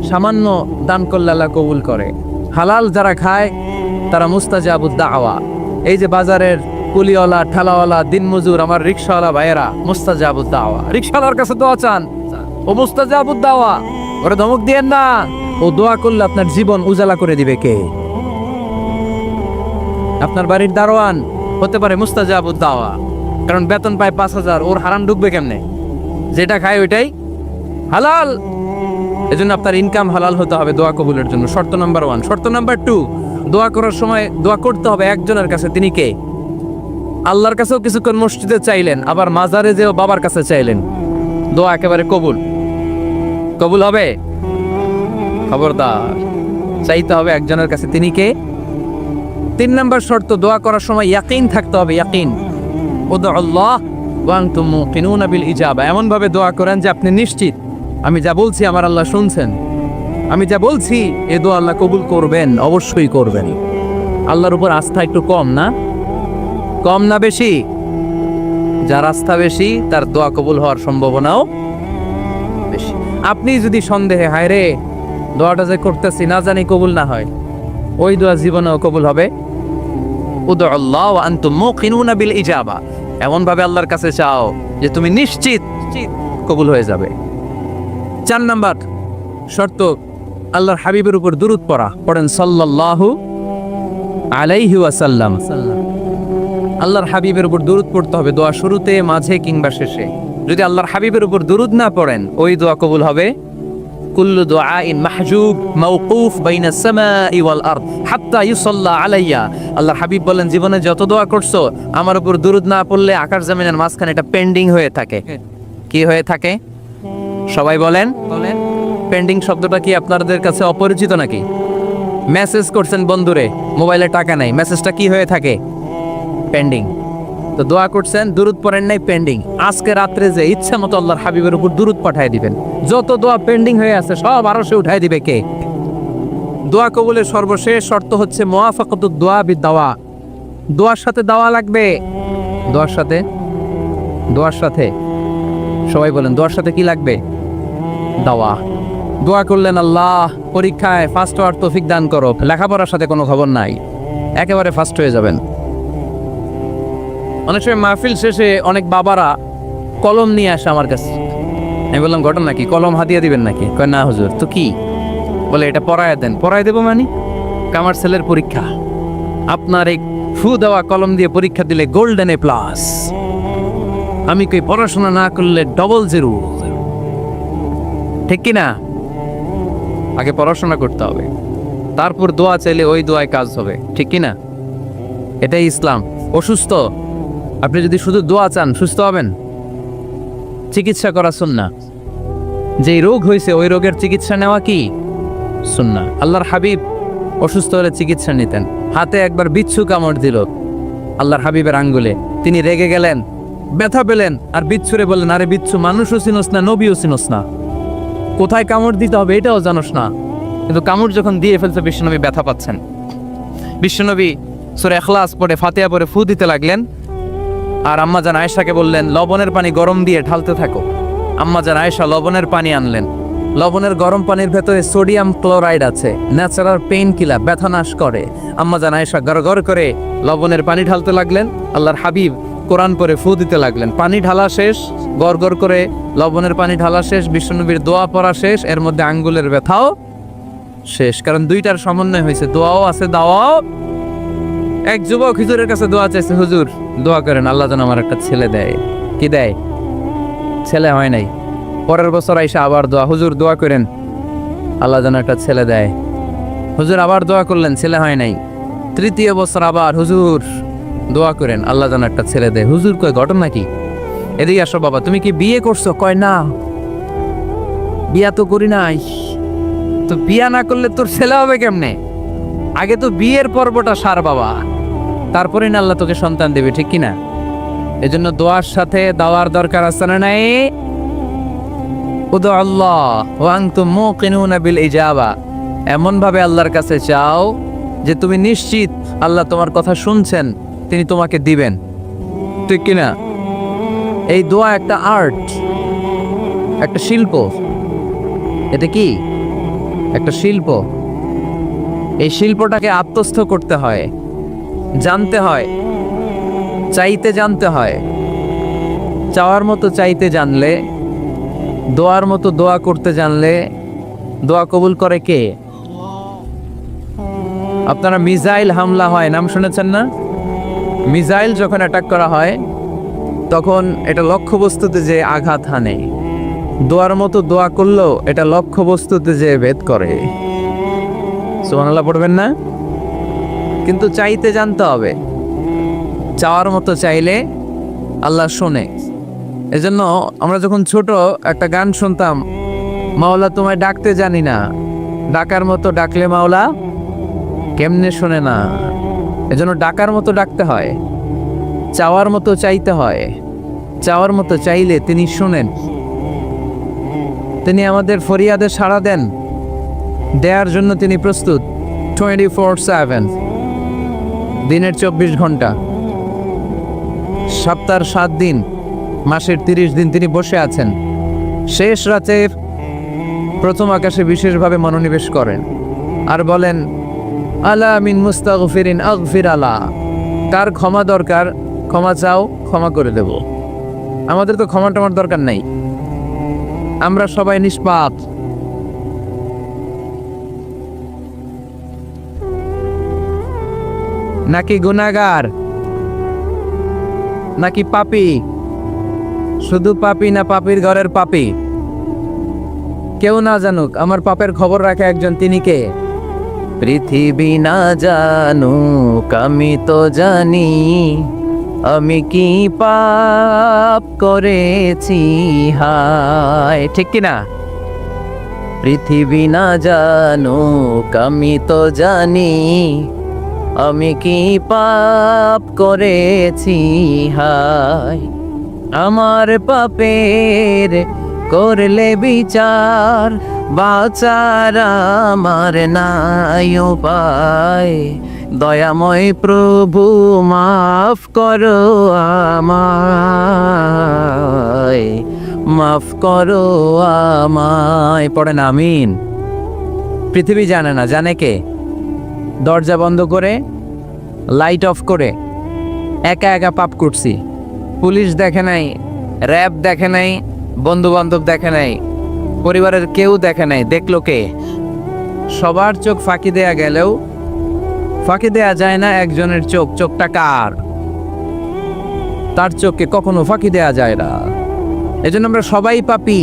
সামান্য দান করলে আল্লাহ কবুল করে। হালাল যারা খায় তারা মুস্তাজাবুদ দাওয়া। এই যে বাজারের কুলিওয়ালা, ঠেলাওয়ালা, দিনমজুর, আমার রিকশাওয়ালা ভাইয়েরা, মুস্তাজাবুদ দাওয়া। রিকশাওয়ালার কাছে দোয়া চান, ও মুস্তাজাবুদ দাওয়া, ওরে ধমক দিয়েন না। ও দোয়া করলে আপনার জীবন উজালা করে দিবে কে? আপনার বাড়ির দারোয়ান হতে পারে মুস্তাজাবুদ দাওয়া, কারণ বেতন পায় 5000, ওর হারাম ঢুকবে কেমনে? যেটা খায় ওইটাই হালাল। এজন্য আপনার ইনকাম হালাল হতে হবে দোয়া কবুলের জন্য। শর্ত নাম্বার 1। শর্ত নাম্বার 2, দোয়া করার সময় দোয়া করতে হবে একজনের কাছে। তিনি কে? আল্লাহর কাছেও কিছুক্ষণ মসজিদে চাইলেন, আবার মাজারে যেও বাবার কাছে চাইলেন, দোয়া একেবারে কবুল। কবুল হবে? খবরদার, চাইতে হবে একজনের কাছে। তিনি কে? 3 নম্বর শর্ত, দোয়া করার সময় ইয়াকিন থাকতে হবে। ইয়াকিন, উদউল্লাহ ওয়া আনতুম মুকিনুনা বিল ইজাবা। এমন ভাবে দোয়া করেন যে আপনি নিশ্চিত আমি যা বলছি আমার আল্লাহ শুনছেন, আমি যা বলছি এ দোয়া আল্লাহ কবুল করবেন, অবশ্যই করবেন। আল্লাহর উপর আস্থা একটু কম না? কম না বেশি? যার আস্থা বেশি তার দোয়া কবুল হওয়ার সম্ভাবনাও বেশি। আপনি যদি সন্দেহে, হায় রে দোয়াটা যে করতেছি না জানি কবুল না হয়, ওই দোয়া জীবনেও কবুল হবে। উদউল্লাহ ওয়া আনতুম মুকিনুনা বিল ইজাবা, এমন ভাবে আল্লাহর কাছে চাও যে তুমি নিশ্চিত কবুল হয়ে যাবে। 4 নাম্বার শর্ত, আল্লাহর হাবিবের উপর দুরূদ পড়া। পড়েন সাল্লাল্লাহু আলাইহি ওয়াসাল্লাম। আল্লাহর হাবিবের উপর দুরূদ পড়তে হবে দোয়া শুরুতে, মাঝে কিংবা শেষে। যদি আল্লাহর হাবিবের উপর দুরূদ না পড়েন, ওই দোয়া কবুল হবে কুল্লু দুআইন মাহজুব মাওকুফ বাইনা সামাই ওয়াল আরদ হাত্তা ইউসাল্লা আলাইয়া। আল্লাহর হাবিব বলেন, জীবনে যত দোয়া করছো আমার উপর দুরূদ না পড়লে আকাশ জমিনের মাঝখানে এটা পেন্ডিং হয়ে থাকে। কি হয়ে থাকে? সবাই বলেন। পেন্ডিং শব্দটা কি আপনাদের কাছে অপরিচিত নাকি? মেসেজ করছেন বন্ধুরে, মোবাইলে টাকা নাই, মেসেজটা কি হয়ে থাকে? পেন্ডিং। তো দোয়া করছেন, দুরূদ পড়েন নাই, পেন্ডিং। আজকে রাত্রে যে ইচ্ছা মতো আল্লাহর হাবিবের উপর দুরূদ পাঠিয়ে দিবেন, যত দোয়া পেন্ডিং হয়ে আছে সব আরশে উঠায় দিবে কে? দোয়া কবুলের সর্বশেষ শর্ত হচ্ছে মুওয়াফাকাতুদ দোয়া বিদ-দাওয়া। দোয়ার সাথে দাওয়া লাগবে। দোয়ার সাথে সবাই বলেন, দোয়ার সাথে কি লাগবে? দাওয়া। দোয়া করলেন, আল্লাহ পরীক্ষায় ফার্স্ট হওয়ার তৌফিক দান করো। লেখাপড়ার সাথে কোনো খবর নাই, একেবারে ফার্স্ট হয়ে যাবেন। অনেক সময় মাহফিল শেষে অনেক বাবারা কলম নিয়ে আসে আমার কাছে। আমি বললাম, ঘটনা কি? কলম হাতিয়ে দিবেন নাকি? কয় না হুজুর। তো কি? বলে, এটা পড়ায় দেন। পড়ায় দেবো মানে? আমার ছেলের পরীক্ষা, আপনার এই ফু দেওয়া কলম দিয়ে পরীক্ষা দিলে গোল্ডেন A+। আমি কই পড়াশোনা না করলে ডবল 0। ঠিক কি না? আগে পড়াশোনা করতে হবে, তারপর দোয়া চাইলে ওই দোয়ায় কাজ হবে। ঠিক কি না? এটাই ইসলাম। অসুস্থ, আপনি যদি শুধু দোয়া চান সুস্থ হবেন? চিকিৎসা করা সুন্নাহ। যেই রোগ হয়েছে ওই রোগের চিকিৎসা নেওয়া কি সুন্নাহ। আল্লাহর হাবিব অসুস্থ হলে চিকিৎসা নিতেন। হাতে একবার বিচ্ছু কামড় দিল আল্লাহর হাবিবের আঙ্গুলে, তিনি রেগে গেলেন, ব্যথা পেলেন, আর বিচ্ছুরে বললেন, আরে বিচ্ছু, মানুষও চিনোস না, নবীও চিনোস না, কোথায় কামড় দিতে হবে এটাও জানোস না। কিন্তু কামড় যখন দিয়ে ফেলছে, বিশ্বনবী ব্যথা পাচ্ছেন। বিশ্বনবী সূরা ইখলাস পড়ে, ফাতিহা পড়ে ফু দিতে লাগলেন। আর আম্মা জান আয়েশাকে বললেন, লবণের পানি গরম দিয়ে ঢালতে থাকো। আম্মা জান আয়েশা লবণের পানি আনলেন। লবণের গরম পানির ভেতরে সোডিয়াম ক্লোরাইড আছে, ন্যাচারাল পেইন কিলার, ব্যথা নাশ করে। আম্মা জান আয়েশা গড়গড় করে লবণের পানি ঢালতে লাগলেন। আল্লাহর হাবিব কোরআন পড়ে ফু দিতে লাগলেন। পানি ঢালা শেষ, গড়গড় করে লবণের পানি ঢালা শেষ, বিশ্বনবীর দোয়া পড়া শেষ, এর মধ্যে আঙ্গুলের ব্যথাও শেষ। কারণ দুইটার সমন্বয় হয়েছে, দোয়াও আছে, দাওয়াও। এক যুবক হুজুরের কাছে দোয়া চাইছে, হুজুর দোয়া করেন আল্লাহ যেন আমার একটা ছেলে দেয়। কি দেয়? ছেলে হয় নাই। পরের বছর আইসা আবার দোয়া, হুজুর দোয়া করেন আল্লাহ যেন একটা ছেলে দেয়। হুজুর আবার দোয়া করলেন, ছেলে হয় নাই। তৃতীয় বছর আবার, হুজুর দোয়া করেন আল্লাহ যেন একটা ছেলে দেয়। হুজুর কয়, ঘটনা কি? এদিকে আসো বাবা, তুমি কি বিয়ে করছো? কয় না, বিয়া তো করি নাই। তো বিয়া না করলে তোর ছেলে হবে কেমনে? আগে তো বিয়ের পর্বটা সার বাবা, তারপরে না আল্লাহ তোকে সন্তান দেবে। ঠিক কিনা? এজন্য দোয়ার সাথে দাওয়ার দরকার আছে না নাই? উদু আল্লাহ ওয়া আনতুম মুকিনুনা বিল ইজাবা। এমন ভাবে আল্লাহর কাছে চাও যে তুমি নিশ্চিত আল্লাহ তোমার কথা শুনছেন, তিনি তোমাকে দিবেন। ঠিক কিনা? এই দোয়া একটা আর্ট, একটা শিল্প। এটা কি? একটা শিল্প। এই শিল্পটাকে আত্মস্থ করতে হয়, জানতে হয়, চাইতে জানতে হয়। চাওয়ার মতো চাইতে জানলে, দোয়ার মতো দোয়া করতে জানলে দোয়া কবুল করে কে? আপনারা মিসাইল হামলা হয়, নাম শুনেছেন না? মিসাইল যখন অ্যাটাক করা হয় তখন এটা লক্ষ্যবস্তুতে যে আঘাত হানে। দোয়ার মতো দোয়া করলেও এটা লক্ষ্যবস্তুতে যে ভেদ করে। সুবহানাল্লাহ পড়বেন না? কিন্তু চাইতে জানতে হবে। চাওয়ার মতো চাইলে আল্লাহ শোনে। এজন্য আমরা যখন ছোট একটা গান শুনতাম, মাওলা তোমায় ডাকতে জানি না, ডাকার মতো ডাকলে মাওলা কেমনে শোনে না। এজন্য ডাকার মতো ডাকতে হয়, চাওয়ার মতো চাইতে হয়। চাওয়ার মতো চাইলে তিনি শোনেন, তিনি আমাদের ফরিয়াদে সাড়া দেন, দেওয়ার জন্য তিনি প্রস্তুত 24/7, দিনের 24 ঘন্টা, সপ্তাহের 7 দিন, মাসের 30 দিন তিনি বসে আছেন। শেষ রাতে প্রথম আকাশে বিশেষভাবে মনোনিবেশ করেন আর বলেন, আলা মিন মুস্তাগফিরিন আগফির আলা। কার ক্ষমা দরকার ক্ষমা চাও, ক্ষমা করে দেব। আমাদের তো ক্ষমা টমার দরকার নাই, আমরা সবাই নিষ্পাপ। নাকি গুনাহগার? নাকি পাপী? শুধু পাপী না পাপীর ঘরের পাপী? কেউ না জানুক, আমার পাপের খবর রাখে একজন, তিনি কে? পৃথিবী না জানুক আমি তো জানি, আমি কি পাপ করেছি হায়, ঠিক কিনা? পৃথিবী না জানুক আমি তো জানি, আমি কি পাপ করেছি হায়। আমার পাপের করলে বিচার, বাঁচার আমার নাই উপায়। দয়াময় প্রভু মাফ করো আমায়, মাফ করো আমায়। পড়েন আমিন। পৃথিবী জানে না, জানে কে? দরজা বন্ধ করে, লাইট অফ করে একা একা পাপ করছি। পুলিশ দেখে নাই, র্যাব দেখে নাই, বন্ধু বান্ধব দেখে নাই, পরিবারের কেউ দেখে নাই। দেখলো কে? সবার চোখ ফাঁকি দেয়া গেলেও ফাঁকি দেয়া যায় না একজনের চোখ। চোখটা কার? তার চোখকে কখনো ফাঁকি দেয়া যায় না। এজন্য আমরা সবাই পাপী।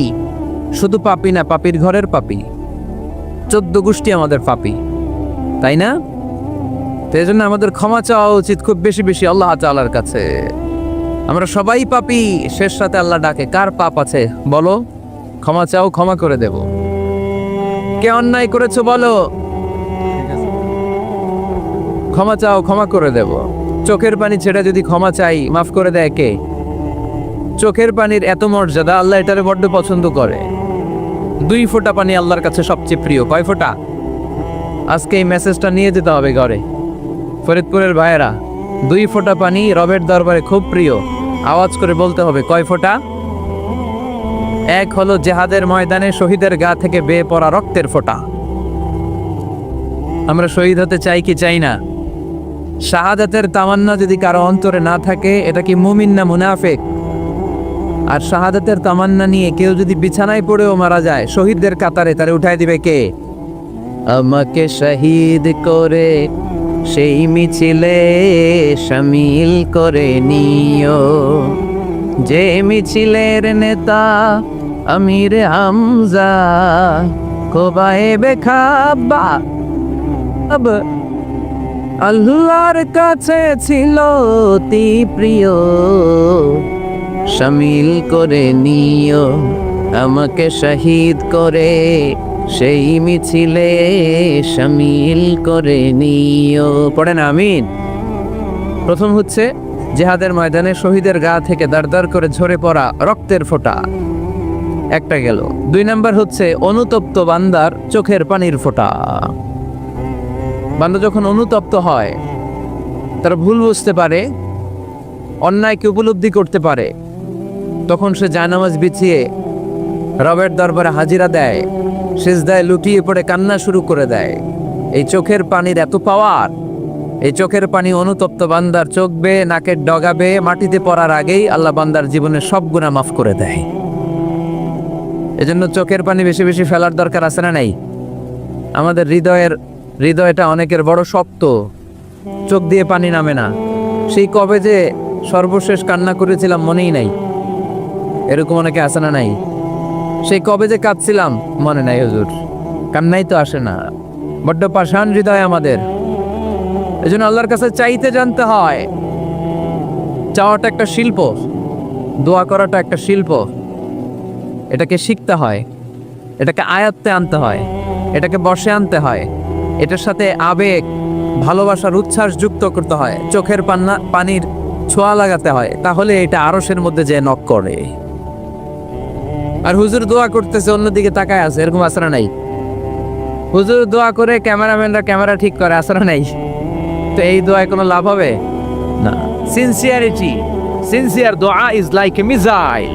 শুধু পাপী না, পাপীর ঘরের পাপী। 14 গোষ্ঠী আমাদের পাপী, তাই না? তো এই জন্য আমাদের ক্ষমা চাওয়া উচিত খুব বেশি বেশি আল্লাহ তাআলার কাছে। আমরা সবাই পাপী। শেষ রাতে আল্লাহ ডাকে, কার পাপ আছে বলো, ক্ষমা চাও, ক্ষমা করে দেব। কে অন্যায় করেছো বলো, ক্ষমা চাও, ক্ষমা করে দেব। চোখের পানি ছেড়ে যদি ক্ষমা চাই, মাফ করে দেয় কে? চোখের পানির এত মর্যাদা, আল্লাহ এটারে বড্ড পছন্দ করে। 2 ফোঁটা পানি আল্লাহর কাছে সবচেয়ে প্রিয়। কয় ফোঁটা? আজকে এই মেসেজটা নিয়ে যেতে হবে ঘরে। ফরিদপুরের ভাইয়েরা, 2 ফোঁটা পানি রবের দরবারে খুব প্রিয়। আওয়াজ করে বলতে হবে, কয় ফোঁটা? এক হলো জেহাদের ময়দানে শহীদের গা থেকে বেয়ে পড়া রক্তের ফোঁটা। আমরা শহীদ হতে চাই কি চাই না? শাহাদাতের তামান্না যদি কারো অন্তরে না থাকে, এটা কি মুমিন না মুনাফিক? আর শাহাদাতের তামান্না নিয়ে কেউ যদি বিছানায় পড়েও মারা যায়, শহীদদের কাতারে তারে উঠায় দিবে কে? আমাকে শহীদ করে সেই মিছিলে শামিল করে নিও, যে মিছিলের নেতা আমির হামজা কোবায়েবে খাব্বাব আল্লাহর কাছে ছিল অতি প্রিয়। শামিল করে নিও আমাকে শহীদ করে সেই মিছিলে শামিল করে নিও। পড়েন আমিন। প্রথম হচ্ছে জিহাদের ময়দানে শহীদের গা থেকে দাঁড় করে ঝরে পড়া রক্তের ফোঁটা, একটা গেল। 2 নাম্বার হচ্ছে অনুতপ্ত বান্দার চোখের পানির ফোঁটা। বান্দা যখন অনুতপ্ত হয়, তারা ভুল বুঝতে পারে, অন্যায়কে উপলব্ধি করতে পারে, তখন সে জায়নামাজ বিছিয়ে রবের দরবারে হাজিরা দেয়, সিজদায় লুটিয়ে পড়ে কান্না শুরু করে দেয়। এই চোখের পানির এত পাওয়ার। এই চোখের পানি অনুতপ্ত বান্দার চোখ বেয়ে নাকের ডগা বেয়ে মাটিতে পড়ার আগেই আল্লাহ বান্দার জীবনের সব গুনাহ মাফ করে দেয়। এজন্য চোখের পানি বেশি বেশি ফেলার দরকার আছে না নাই? আমাদের হৃদয়টা অনেকের বড় শক্ত, চোখ দিয়ে পানি নামে না। সেই কবে যে সর্বশেষ কান্না করেছিলাম মনেই নাই, এরকম অনেকে আসে না নাই? সেই কবে যে কাঁদছিলাম মনে নাই হুজুর, কান্নাই তো আসে না। বড্ড পাষাণ হৃদয় আমাদের। এজন্য আল্লাহর কাছে চাইতে জানতে হয়। চাওয়াটা একটা শিল্প, দোয়া করাটা একটা শিল্প। এটাকে শিখতে হয়, এটাকে আয়ত্তে আনতে হয়, এটাকে বশে আনতে হয়, এটার সাথে আবেগ, ভালোবাসার উচ্ছ্বাস যুক্ত করতে হয়, চোখের পানির ছোঁয়া লাগাতে হয়, তাহলে এটা আরশের মধ্যে যে নক করে। আর হুজুর দোয়া করতেছে, অন্যদিকে তাকায় আছে, এরকম আসরা নাই? হুজুর দোয়া করে ক্যামেরাম্যানরা ক্যামেরা ঠিক করে, আসরা নাই? তো এই দোয়ায় কোনো লাভ হবে না। সিনসিয়ার দোয়া ইজ লাইক এ মিসাইল।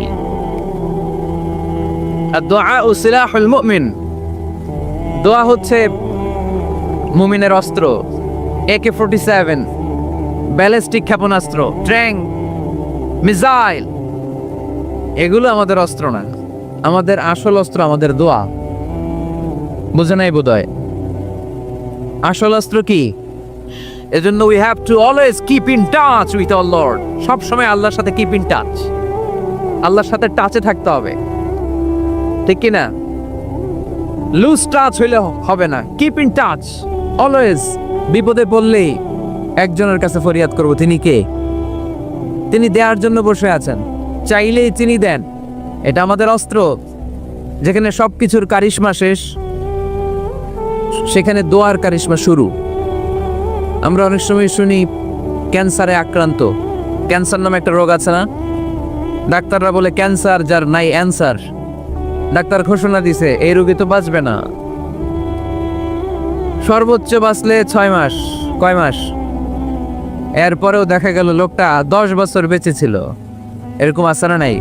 আর দোয়া সিলাহুল মুমিন। দোয়া হচ্ছে মুমিনের অস্ত্র। AK-47, ব্যালিস্টিক ক্ষেপণাস্ত্র, ট্যাঙ্ক, মিসাইল, এগুলো আমাদের অস্ত্র না। আমাদের আসল অস্ত্র আমাদের দোয়া। বুঝে নাই বোধহয়? আসল অস্ত্র কি? এজন্য we have to always keep in touch with our Lord. সব সময় আল্লাহর সাথে কিপ ইন টাচ, আল্লাহর সাথে টাচে থাকতে হবে, ঠিক কি না? লুজ টাচ হইলে হবে না, কিপ ইন টাচ অলওয়েজ। বিপদে পড়লেই একজনের কাছে ফরিয়াদ করব, তিনি কে? তিনি দেওয়ার জন্য বসে আছেন, চাইলেই তিনি দেন। এটা আমাদের অস্ত্র। যেখানে সবকিছুর কারিশমা শেষ, সেখানে দোয়ার কারিশমা শুরু। আমরা অনেক সময় শুনি ক্যান্সারে আক্রান্ত, ক্যান্সার নামে একটা রোগ আছে না? ডাক্তাররা বলে ক্যান্সার যার নাই অ্যান্সার। ডাক্তার ঘোষণা দিছে এই রোগী তো বাঁচবে না, সর্বোচ্চ বাঁচলে 6 মাস। কয় মাস? এরপরেও দেখা গেল লোকটা 10 বছর বেঁচে ছিল। এরকম আছে না নাই?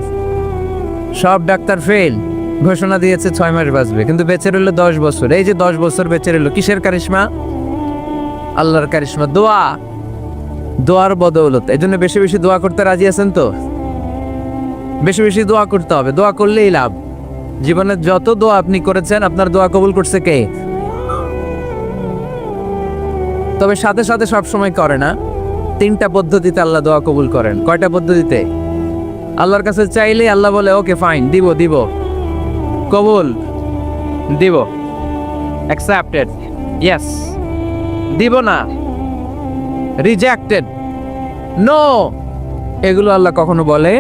সব ডাক্তার ফেল, ঘোষণা দিয়েছে 6 মাস বাঁচবে, কিন্তু বেঁচে রইল 10 বছর। এই যে 10 বছর বেঁচে রইল, কিসের কারিশমা? আল্লাহর কারিশমা, দোয়া, দোয়ার বদৌলত। এই জন্য বেশি বেশি দোয়া করতে রাজি আছেন তো? বেশি বেশি দোয়া করতে হবে, দোয়া করলেই লাভ। জীবনে যত দোয়া আপনি করেছেন, আপনার দোয়া কবুল করছে কে? তবে সাথে সাথে সব সময় করে না। 3টা পদ্ধতিতে আল্লাহ দোয়া কবুল করেন। কয়টা পদ্ধতিতে? আল্লাহর কাছে চাইলে আল্লাহ বলে ওকে ফাইন, দিব দিব, কবুল, দিব, অ্যাকসেপ্টেড, ইয়েস। দিব না, রিজেক্টেড, নো, এগুলো আল্লাহ কখনো বলে?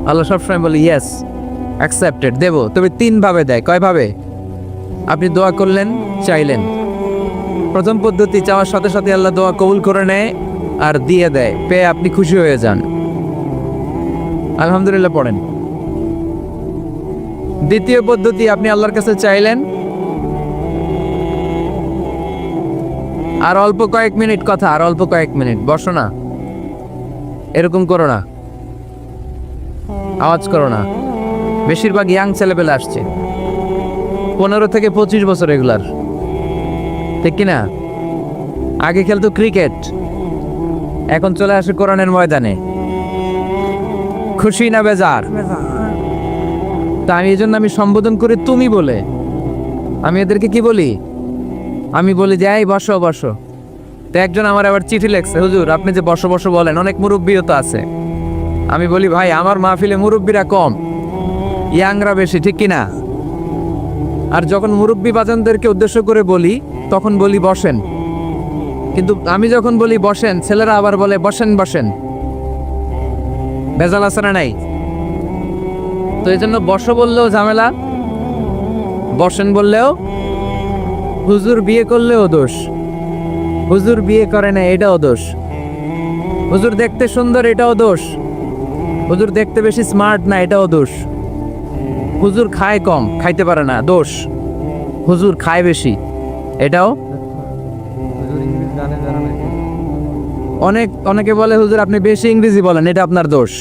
আল্লাহ সবসময় বলে ইয়েস, অ্যাকসেপ্টেড, দেব। তবে 3 ভাবে দেয়। কয় ভাবে? আপনি দোয়া করলেন, চাইলেন। প্রথম পদ্ধতি, চাওয়ার সাথে সাথে আল্লাহ দোয়া কবুল করে নেয় আর দিয়ে দেয়, পেয়ে আপনি খুশি হয়ে যান, আলহামদুলিল্লাহ পড়েন। দ্বিতীয় পদ্ধতি, আপনি আল্লাহর কাছে চাইলেন, আর অল্প কয়েক মিনিট কথা, আর অল্প কয়েক মিনিট, বসো না, এরকম করো না, আওয়াজ করো না। বেশিরভাগ ইয়াং ছেলেপেলে আসছে, 15 থেকে 25 বছর, এগুলার, ঠিক কিনা? আগে খেলতো ক্রিকেট, এখন চলে আসে কোরআনের ময়দানে। খুশি না বেজার? তা আমি এই জন্য আমি সম্বোধন করি তুমি বলে। আমি এদেরকে কি বলি? আমি বলি যে এই বসো বসো। তো একজন আমার আবার চিঠি লেখছে, হুজুর আপনি যে বসো বসো বলেন, অনেক মুরব্বিও তো আছে। আমি বলি ভাই, আমার মাহফিলে মুরব্বিরা কম, ইয়াংরা বেশি, ঠিক কিনা? আর যখন মুরব্বি বাজানদেরকে উদ্দেশ্য করে বলি, তখন বলি বসেন। কিন্তু আমি যখন বলি বসেন, ছেলেরা আবার বলে বসেন বসেন। ভেজাল আছে না নাই? তো এই জন্য বসো বললেও ঝামেলা, বসেন বললেও। হুজুর বিয়ে করলেও দোষ, হুজুর বিয়ে করে না এটাও দোষ, হুজুর দেখতে সুন্দর এটাও দোষ, হুজুর দেখতে বেশি স্মার্ট না এটাও দোষ, হুজুর খায় কম, খাইতে পারে না, দোষ, হুজুর খায় বেশি, এটাও। অনেকে বলে হুজুর আপনি বেশি ইংরেজি বলেন, এটা আপনার দোষ।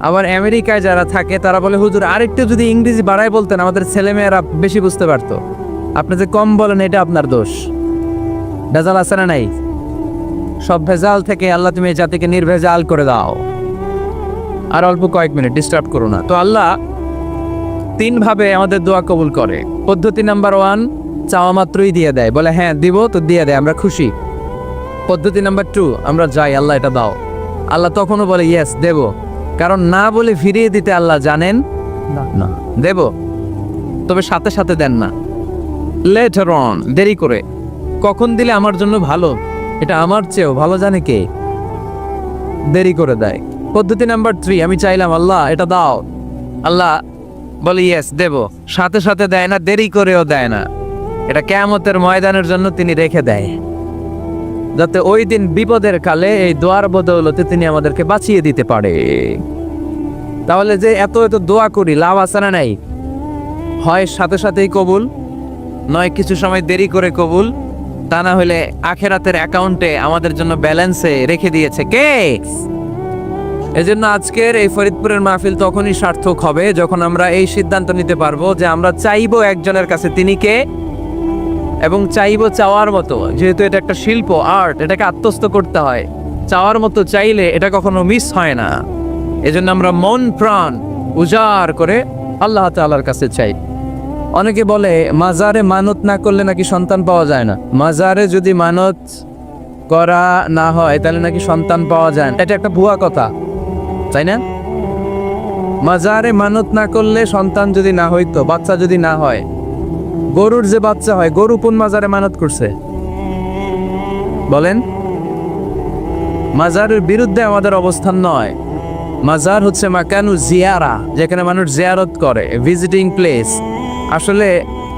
আবার আমেরিকায় যারা থাকে তারা বলে হুজুর আরেকটু যদি ইংরেজি বাড়ায় বলতেন, আমাদের ছেলেমেয়েরা বেশি বুঝতে পারতো। আপনি যে কম বলেন, এটা আপনার দোষ। ভেজাল আছে না নাই? সব ভেজাল থেকে আল্লাহ তুমি এই জাতিকে নির্ভেজাল করে দাও। আর অল্প কয়েক মিনিট, ডিস্টার্ব করো না। তো আল্লাহ 3 ভাবে আমাদের দোয়া কবুল করে। পদ্ধতি নাম্বার 1, চাওয়া মাত্রই দিয়ে দেয়, বলে হ্যাঁ দিব, তো দিয়ে দেয়, আমরা খুশি। পদ্ধতি নাম্বার 2, আমরা যাই, আল্লাহ এটা দাও, আল্লাহ তখনও বলে ইয়েস দেব। কারণ না বলে ফিরিয়ে দিতে আল্লাহ জানেন না, দেব, তবে সাথে সাথে দেন না, লেটার অন, দেরি করে। কখন দিলে আমার জন্য ভালো, এটা আমার চেয়েও ভালো জানে কে, দেরি করে দেয়। পদ্ধতি নাম্বার 3, আমি চাইলাম আল্লাহ এটা দাও, আল্লাহ বলে ইয়েস দেব, সাথে সাথে দেয় না, দেরি করেও দেয় না। এটা কিয়ামতের ময়দানের জন্য তিনি রেখে দেয়, যাতে ওই দিন বিপদের কালে এই দোয়ার বদৌলতে তিনি আমাদেরকে বাঁচিয়ে দিতে পারে। তাহলে যে এত এত দোয়া করি, লাভ আছে না নাই? হয় সাথে সাথেই কবুল, নয় কিছু সময় দেরি করে কবুল, তা না হলে আখেরাতের অ্যাকাউন্টে আমাদের জন্য ব্যালেন্সে রেখে দিয়েছে কে? এজন্য আজকের এই ফরিদপুরের মাহফিল তখনই সার্থক হবে যখন আমরা এই সিদ্ধান্ত নিতে পারবো যে আমরা চাইবো একজনের কাছে, তিনি কে, এবং চাইবো চাওয়ার মতো। যেহেতু এটা একটা শিল্প, আর্ট, এটাকে আত্মস্থ করতে হয়। চাওয়ার মতো চাইলে এটা কখনো মিস হয় না। এজন্য আমরা মন প্রাণ উজাড় করে আল্লাহ তাআলার কাছে চাই। অনেকে বলে মাজারে মানত না করলে নাকি সন্তান পাওয়া যায় না। মাজারে যদি মানত করা না হয় তাহলে নাকি সন্তান পাওয়া যায় না। এটা একটা ভুয়া কথা, তাই না? মাজারে মানত না করলে সন্তান যদি না হইতো, বাচ্চা যদি না হয়, গরুর যে বাচ্চা হয়, গরু কোন মাজারে মানত করছে বলেন? মাজারের বিরুদ্ধে আমাদের অবস্থান নয়। মাজার হচ্ছে মাকানু জিয়ারা, যেখানে মানুষ জিয়ারত করে, ভিজিটিং প্লেস। আসলে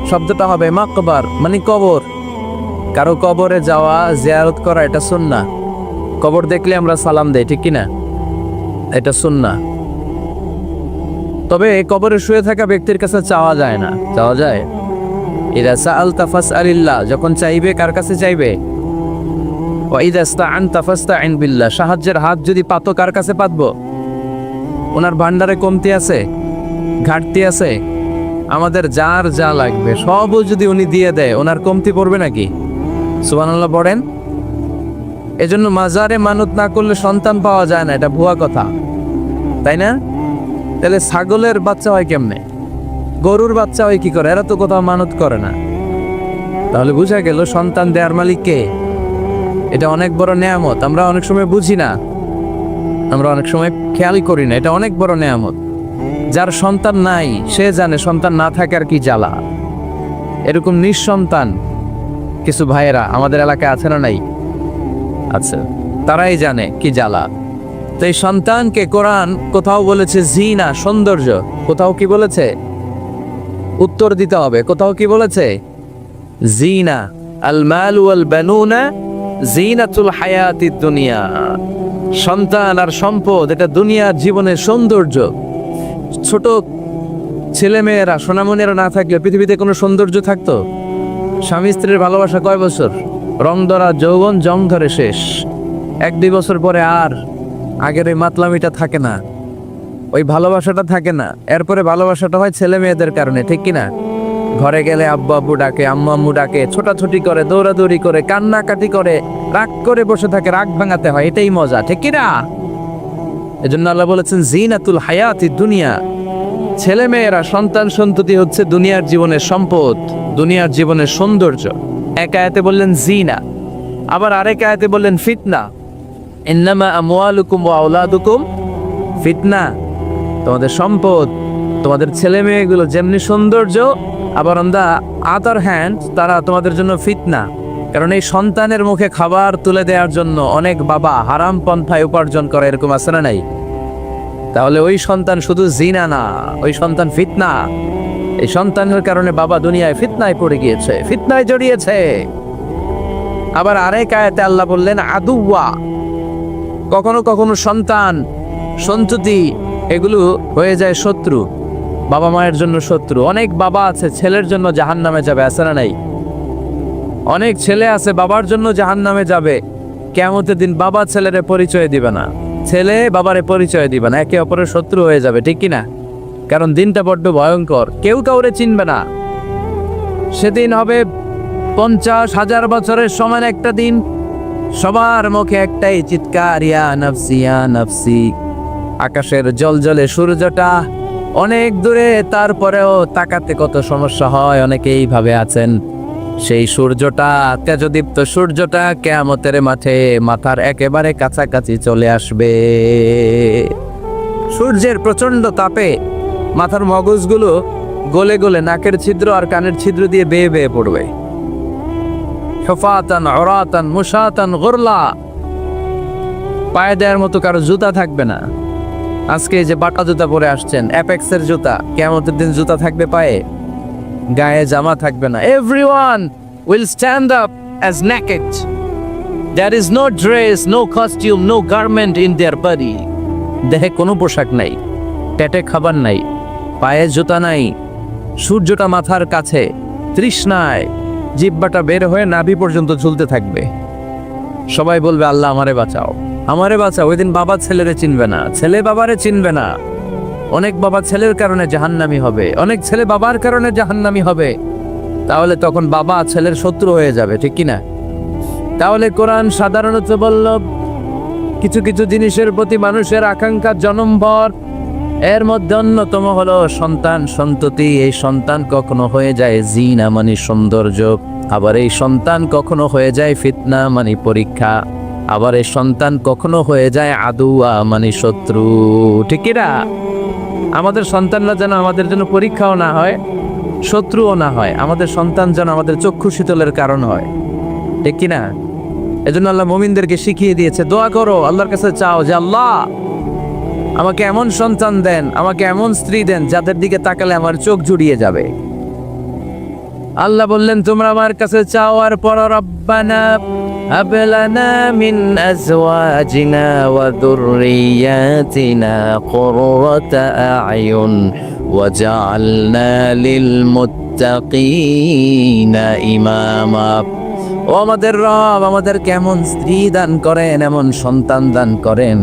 শব্দটা হবে মাকবার, মানে কবর। কারো কবরে যাওয়া, জিয়ারত করা, এটা সুন্নাহ। কবর দেখলে আমরা সালাম দেই, ঠিক কিনা? এটা সুন্নাহ। তবে কবরে শুয়ে থাকা ব্যক্তির কাছে চাওয়া যায় না। চাওয়া যায়? ইদা সাআলতা ফাসআলিল্লাহ, যখন চাইবে কার কাছে চাইবে? ওয়া ইদা ইসতাআনতা ফাসতাইন বিল্লাহ, সাহায্যের হাত যদি পাতো কার কাছে পাতবো? ওনার ভান্ডারে কমতি আছে, ঘাটতি আছে? আমাদের যার যা লাগবে সবও যদি উনি দিয়ে দেয়, ওনার কমতি পড়বে নাকি? সুবহানাল্লাহ পড়েন। এজন্য মাজারে মানত না করলে সন্তান পাওয়া যায় না, এটা ভুয়া কথা, তাই না? তাহলে ছাগলের বাচ্চা হয় কেমনে, গরুর বাচ্চা হয় কি করে? এরা তো কোথাও মানত করে না। তাহলে বুঝা গেল সন্তান দেওয়ার মালিক কে। এটা অনেক বড় নেয়ামত। আমরা অনেক সময় বুঝি না, আমরা অনেক সময় খেয়াল করি না। এটা অনেক বড় নেয়ামত। যার সন্তান নাই সে জানে সন্তান না থাকার কি জ্বালা। এরকম নিঃসন্তান কিছু ভাইয়েরা আমাদের এলাকায় আছে না নাই? আচ্ছা, তারাই জানে কি জ্বালা। তো এই সন্তানকে কোরআন কোথাও বলেছে জিনা, সৌন্দর্য। কোথাও কি বলেছে? উত্তর দিতে হবে। কোথাও কি বলেছে? জিনা, আল মাল ওয়াল বানুনা জিনাতুল হায়াতিদ দুনিয়া। সন্তান আর সম্পদ এটা দুনিয়ার জীবনের সৌন্দর্য। ছোট ছেলে মেয়েরা, সোনামণিরা না থাকলে পৃথিবীতে কোনো সৌন্দর্য থাকতো? স্বামী স্ত্রীর ভালোবাসা কয় বছর? রং ধরা যৌবন, জং ধরে শেষ। 1-2 বছর পরে আর আগের ওই মাতলামিটা থাকে না, ওই ভালোবাসাটা থাকে না। এরপরে ভালোবাসাটা হয় ছেলে মেয়েদের কারণে, ঠিক কিনা? ঘরে গেলে আব্বু আব্বু ডাকে, আম্মু আম্মু ডাকে, ছোটাছুটি করে, দৌড়াদৌড়ি করে, কান্নাকাটি করে, রাগ করে বসে থাকে, রাগ ভাঙাতে হয়। এটাই মজা, ঠিক কিনা? এজন্য আল্লাহ বলেছেন জিনাতুল হায়াতিদ দুনিয়া। ছেলে মেয়েরা, সন্তান সন্ততি হচ্ছে দুনিয়ার জীবনের সম্পদ, দুনিয়ার জীবনের সৌন্দর্য। এক আয়াতে বললেন জিনা, আবার আরেক আয়াতে বললেন ফিতনা। ইন্নামা আমওয়ালুকুম ওয়া আওলাদুকুম ফিতনা। তোমাদের সম্পদ, তোমাদের ছেলে মেয়েগুলো যেমনি সৌন্দর্য, আবার অন দা আদার হ্যান্ড তারা তোমাদের জন্য ফিতনা। কারণ এই সন্তানের মুখে খাবার তুলে দেওয়ার জন্য অনেক বাবা হারাম পন্থায় উপার্জন করে, এরকম আছে না নাই? তাহলে ওই সন্তান শুধু জিনা না, ওই সন্তান ফিতনা। এই সন্তানের কারণে বাবা দুনিয়ায় ফিতনায় পড়ে গিয়েছে, ফিতনায় জড়িয়েছে। আবার আরেক আয়াতে আল্লাহ বললেন আদুওয়া। কখনো কখনো সন্তান সন্ততি এগুলো হয়ে যায় শত্রু, বাবা মায়ের জন্য শত্রু। অনেক বাবা আছে ছেলের জন্য জাহান্নামে যাবে, আছে না নাই? অনেক ছেলে আছে বাবার জন্য জাহান্নামে যাবে। কিয়ামতের দিন বাবা ছেলেরে পরিচয় দিবে না, ছেলে বাবারে পরিচয় দিবে না, একে অপরের শত্রু হয়ে যাবে, ঠিক কিনা? কারণ দিনটা বড্ড ভয়ঙ্কর, কেউ কাউরে চিনবে না। সেদিন হবে 50,000 বছরের সমান একটা দিন। সবার মুখে একটাই চিৎকার, ইয়া নাফসি ইয়া নাফসি। আকাশের জলজলে সূর্যটা অনেক দূরে, তারপরেও তাকাতে কত সমস্যা হয়। অনেকে এইভাবে আছেন, সেই সূর্যটা, তেজদীপ্ত সূর্যটা কিয়ামতের মাঠে মাথার একেবারে কাছাকাছি চলে আসবে। সূর্যের প্রচন্ড তাপে মাথার মগজগুলো গলে গলে নাকের ছিদ্র আর কানের ছিদ্র দিয়ে বেয়ে বেয়ে পড়বে। হুফাতান উরাতান মুশাতান গুরলা। পায়ে দেওয়ার মতো কারো জুতা থাকবে না। আজকে যে বাটা জুতা পরে আসছেন, অ্যাপেক্সের জুতা, কিয়ামতের দিন জুতা থাকবে পায়ে, গায়ে জামা থাকবে না। Everyone will stand up as naked. There is no dress, no costume, no garment in their body. দেহে কোনো পোশাক নাই, পেটে খাবার নাই, পায়ে জুতা নাই, সূর্যটা মাথার কাছে, তৃষ্ণায় জিহ্বাটা বের হয়ে নাভি পর্যন্ত ঝুলতে থাকবে। সবাই বলবে আল্লাহ আমারে বাঁচাও, আমারে বাঁচাও। ওই দিন বাবা ছেলেরে চিনবে না, ছেলে বাবারে চিনবে না। অনেক বাবা ছেলের কারণে জাহান্নামী হবে, অনেক ছেলে বাবার কারণে জাহান্নামী হবে। তাহলে তখন বাবা ছেলের শত্রু হয়ে যাবে, ঠিক কিনা? তাহলে কোরআন সাধারণত বলল কিছু কিছু জিনিসের প্রতি মানুষের আকাঙ্ক্ষা জনমভর, এর মধ্যে অন্যতম হলো সন্তান সন্ততি। এই সন্তান কখনো হয়ে যায় জিনা মানে সৌন্দর্য, আবার এই সন্তান কখনো হয়ে যায় ফিতনা মানে পরীক্ষা, আবার এই সন্তান কখনো হয়ে যায় আদুয়া মানে শত্রু। ঠিক কি না? আমাদের সন্তানরা যেন আমাদের জন্য পরীক্ষাও না হয়, শত্রুও না হয়। আমাদের সন্তান যেন আমাদের চক্ষু শীতলের কারণ হয়। ঠিক কি না? এজন্য আল্লাহ মুমিনদেরকে শিখিয়ে দিয়েছে, দোয়া করো, আল্লাহর কাছে চাও যে আল্লাহ আমাকে এমন সন্তান দেন, আমাকে এমন স্ত্রী দেন যাদের দিকে তাকালে আমার চোখ জুড়িয়ে যাবে। আল্লাহ বললেন তোমরা আমার কাছে চাও, আর পর রব্বানা হাব লানা মিন আজওয়াজিনা ওয়া যুররিয়াতিনা কুররাতা আ'য়ুন ওয়াজআলনা লিল মুত্তাকিনা ইমামা। ও আমাদের রব, আমাদের কেমন স্ত্রী দান করেন, এমন সন্তান দান করেন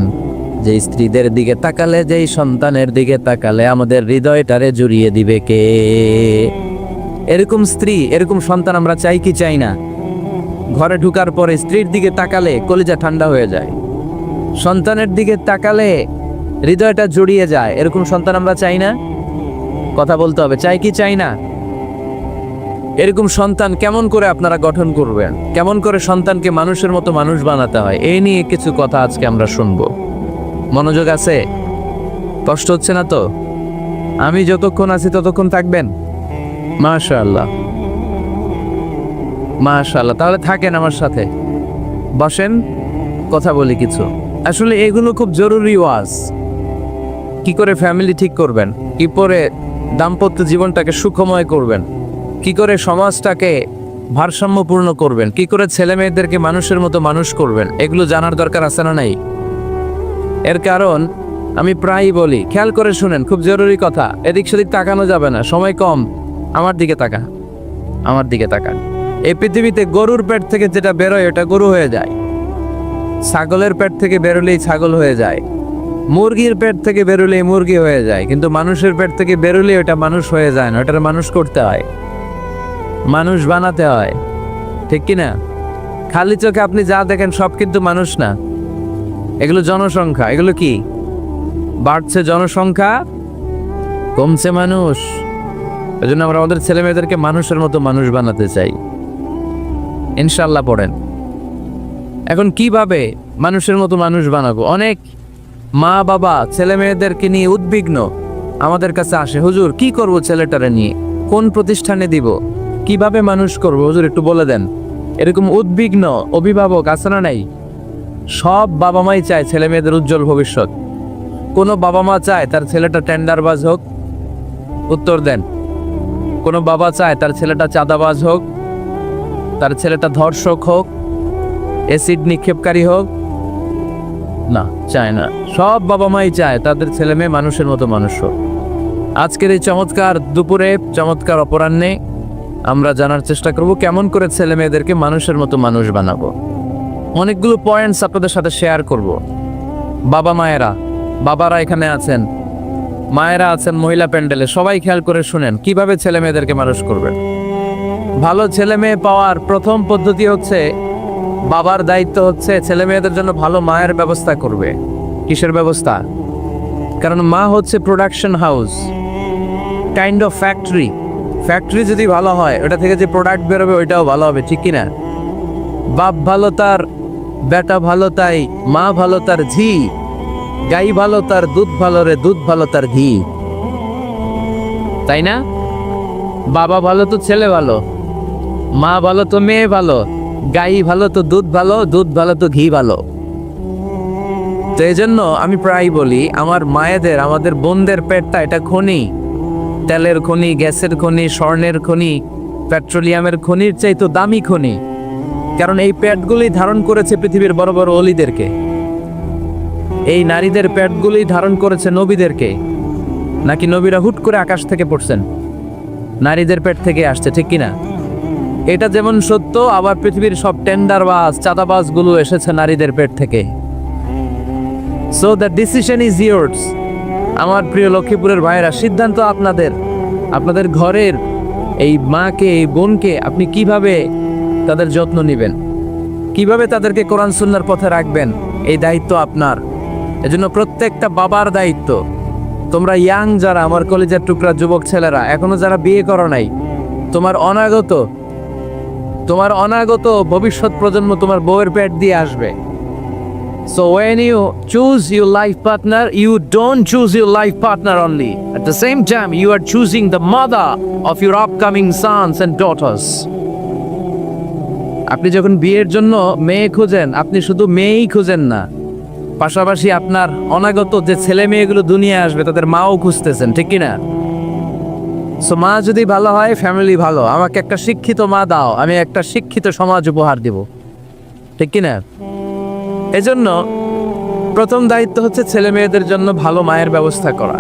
যে স্ত্রীদের দিকে তাকালে, যেই সন্তানের দিকে তাকালে আমাদের হৃদয়টারে জুড়িয়ে দিবে কে? এরকম স্ত্রী, এরকম সন্তান আমরা চাই কি চাই না? ঘরে ঢুকার পরে স্ত্রীর দিকে তাকালে কলিজা ঠান্ডা হয়ে যায়, সন্তানের দিকে তাকালে হৃদয়টা জড়িয়ে যায়। এরকম সন্তান আমরা চাই না? কথা বলতে হবে, চাই কি চাই না? এরকম সন্তান কেমন করে আপনারা গঠন করবেন, কেমন করে সন্তানকে মানুষের মতো মানুষ বানাতে হয়, এই নিয়ে কিছু কথা আজকে আমরা শুনবো। মনোযোগ আছে? কষ্ট হচ্ছে না তো? আমি যতক্ষণ আছি ততক্ষণ থাকবেন? মাশাআল্লাহ, মাশাআল্লাহ। তাহলে থাকেন আমার সাথে, বসেন, কথা বলি কিছু। আসলে এগুলো খুব জরুরি ওয়াজ। কি করে ফ্যামিলি ঠিক করবেন, কি করে দাম্পত্য জীবনটাকে সুখময় করবেন, কি করে সমাজটাকে ভারসাম্যপূর্ণ করবেন, কি করে ছেলে মেয়েদেরকে মানুষের মতো মানুষ করবেন, এগুলো জানার দরকার আছে না নাই? এর কারণ আমি প্রায়ই বলি, খেয়াল করে শুনেন, খুব জরুরি কথা, এদিক সেদিক তাকানো যাবে না, সময় কম। আমার দিকে তাকান, আমার দিকে তাকান। এই পৃথিবীতে গরুর পেট থেকে যেটা বেরোয় ওটা গরু হয়ে যায়, ছাগলের পেট থেকে বেরোলেই ছাগল হয়ে যায়, মুরগির পেট থেকে বেরোলেই মুরগি হয়ে যায়, কিন্তু মানুষের পেট থেকে বেরোলেই ওটা মানুষ হয়ে যায় না, ওটার মানুষ করতে হয়, মানুষ বানাতে হয়। ঠিক কি না? খালি চোখে আপনি যা দেখেন সব কিন্তু মানুষ না, এগুলো জনসংখ্যা। এগুলো কি? বাড়ছে জনসংখ্যা, কমছে মানুষ। এই জন্য আমরা আমাদের ছেলে মেয়েদেরকে মানুষের মতো মানুষ বানাতে চাই। ইনশাল্লাহ পড়েন। এখন কিভাবে মানুষের মতো মানুষ বানাবো? অনেক মা বাবা ছেলে মেয়েদেরকে নিয়ে উদ্বিগ্ন, আমাদের কাছে আসে, হুজুর কি করব ছেলেটারে নিয়ে, কোন প্রতিষ্ঠানে দিব, কিভাবে মানুষ করব হুজুর একটু বলে দেন। এরকম উদ্বিগ্ন অভিভাবক আছে না নাই? সব বাবা মাই চায় ছেলে মেয়েদের উজ্জ্বল ভবিষ্যৎ। কোনো বাবা মা চায় তার ছেলেটা টেন্ডারবাজ হোক? উত্তর দেন। কোনো বাবা চায় তার ছেলেটা চাঁদাবাজ হোক, তার ছেলেটা ধর্ষক হোক, অ্যাসিড নিক্ষেপকারী হোক? না, চায় না। সব বাবা মাই চায় তাদের ছেলে মেয়ে মানুষের মতো মানুষ হোক। আজকের এই চমৎকার দুপুরে, চমৎকার অপরাহ্নে আমরা জানার চেষ্টা করব কেমন করে ছেলে মেয়েদেরকে মানুষের মতো মানুষ বানাবো। অনেকগুলো পয়েন্টস আপনাদের সাথে শেয়ার করব। বাবা মায়েরা, বাবারা এখানে আছেন, মায়েরা আছেন মহিলা প্যান্ডেলে, সবাই খেয়াল করে শুনেন কিভাবে ছেলে মেয়েদেরকে মানুষ করবেন। ভালো ছেলে মেয়ে পাওয়ার প্রথম পদ্ধতি হচ্ছে, বাবার দায়িত্ব হচ্ছে ছেলে মেয়েদের জন্য ভালো মায়ের ব্যবস্থা করবে। কিসের ব্যবস্থা? কারণ মা হচ্ছে production house, kind of factory. Factory যদি ভালো হয়, ওটা থেকে যে প্রোডাক্ট বেরোবে ওইটাও ভালো হবে। ঠিক কিনা? বাপ ভালো তার বেটা ভালো, তাই মা ভালো তার ঝি, গাই ভালো তার দুধ ভালো রে, দুধ ভালো তার ঘি। তাই না? বাবা ভালো তো ছেলে ভালো, মা ভালো তো মেয়ে ভালো, গাই ভালো তো দুধ ভালো, দুধ ভালো তো ঘি ভালো। তো এই জন্য আমি প্রায় বলি, আমার মায়েদের, আমাদের বোনদের পেটটা এটা খনি, তেলের খনি, গ্যাসের খনি, স্বর্ণের খনি, পেট্রোলিয়ামের খনির চাইতো দামি খনি। কারণ এই পেটগুলি ধারণ করেছে পৃথিবীর বড় বড় অলিদেরকে, এই নারীদের পেটগুলি ধারণ করেছে নবীদেরকে। নাকি নবীরা হুট করে আকাশ থেকে পড়ছেন? নারীদের পেট থেকে আসছে। ঠিক কিনা? এটা যেমন সত্য, আবার পৃথিবীর সব টেন্ডারবাজ, চাঁদাবাজগুলো এসেছে নারীদের পেট থেকে। So the decision is yours. আমার প্রিয় লক্ষ্মীপুরের ভাইয়েরা, সিদ্ধান্ত আপনাদের। আপনাদের ঘরের এই মাকে, এই বোনকে আপনি কিভাবে তাদের যত্ন নেবেন, কিভাবে তাদেরকে কোরআন সুন্নাহর পথে রাখবেন, এই দায়িত্ব আপনার। এজন্য প্রত্যেকটা বাবার দায়িত্ব, তোমরা ইয়াং যারা, আমার কলেজের টুকরা যুবক ছেলেরা, এখনো যারা বিয়ে করো নাই, তোমার অনাগত ভবিষ্যৎ প্রজন্ম তোমার বউয়ের পেট দিয়ে আসবে। So when you choose your life partner, you don't choose your life partner only. At the same time, you are choosing the mother of your upcoming sons and daughters. আপনি যখন বিয়ের জন্য মেয়ে খুঁজেন, আপনি শুধু মেয়েই খুঁজেন না, পাশাপাশি আপনার অনাগত যে ছেলে মেয়েগুলো দুনিয়া আসবে তাদের মাও খুঁজতেছেন, ঠিক কিনা? সো মা যদি ভালো হয়, ফ্যামিলি ভালো। আমাকে একটা শিক্ষিত মা দাও, আমি একটা শিক্ষিত সমাজ উপহার দিব, ঠিক কিনা? এজন্য প্রথম দায়িত্ব হচ্ছে ছেলে মেয়েদের জন্য ভালো মায়ের ব্যবস্থা করা।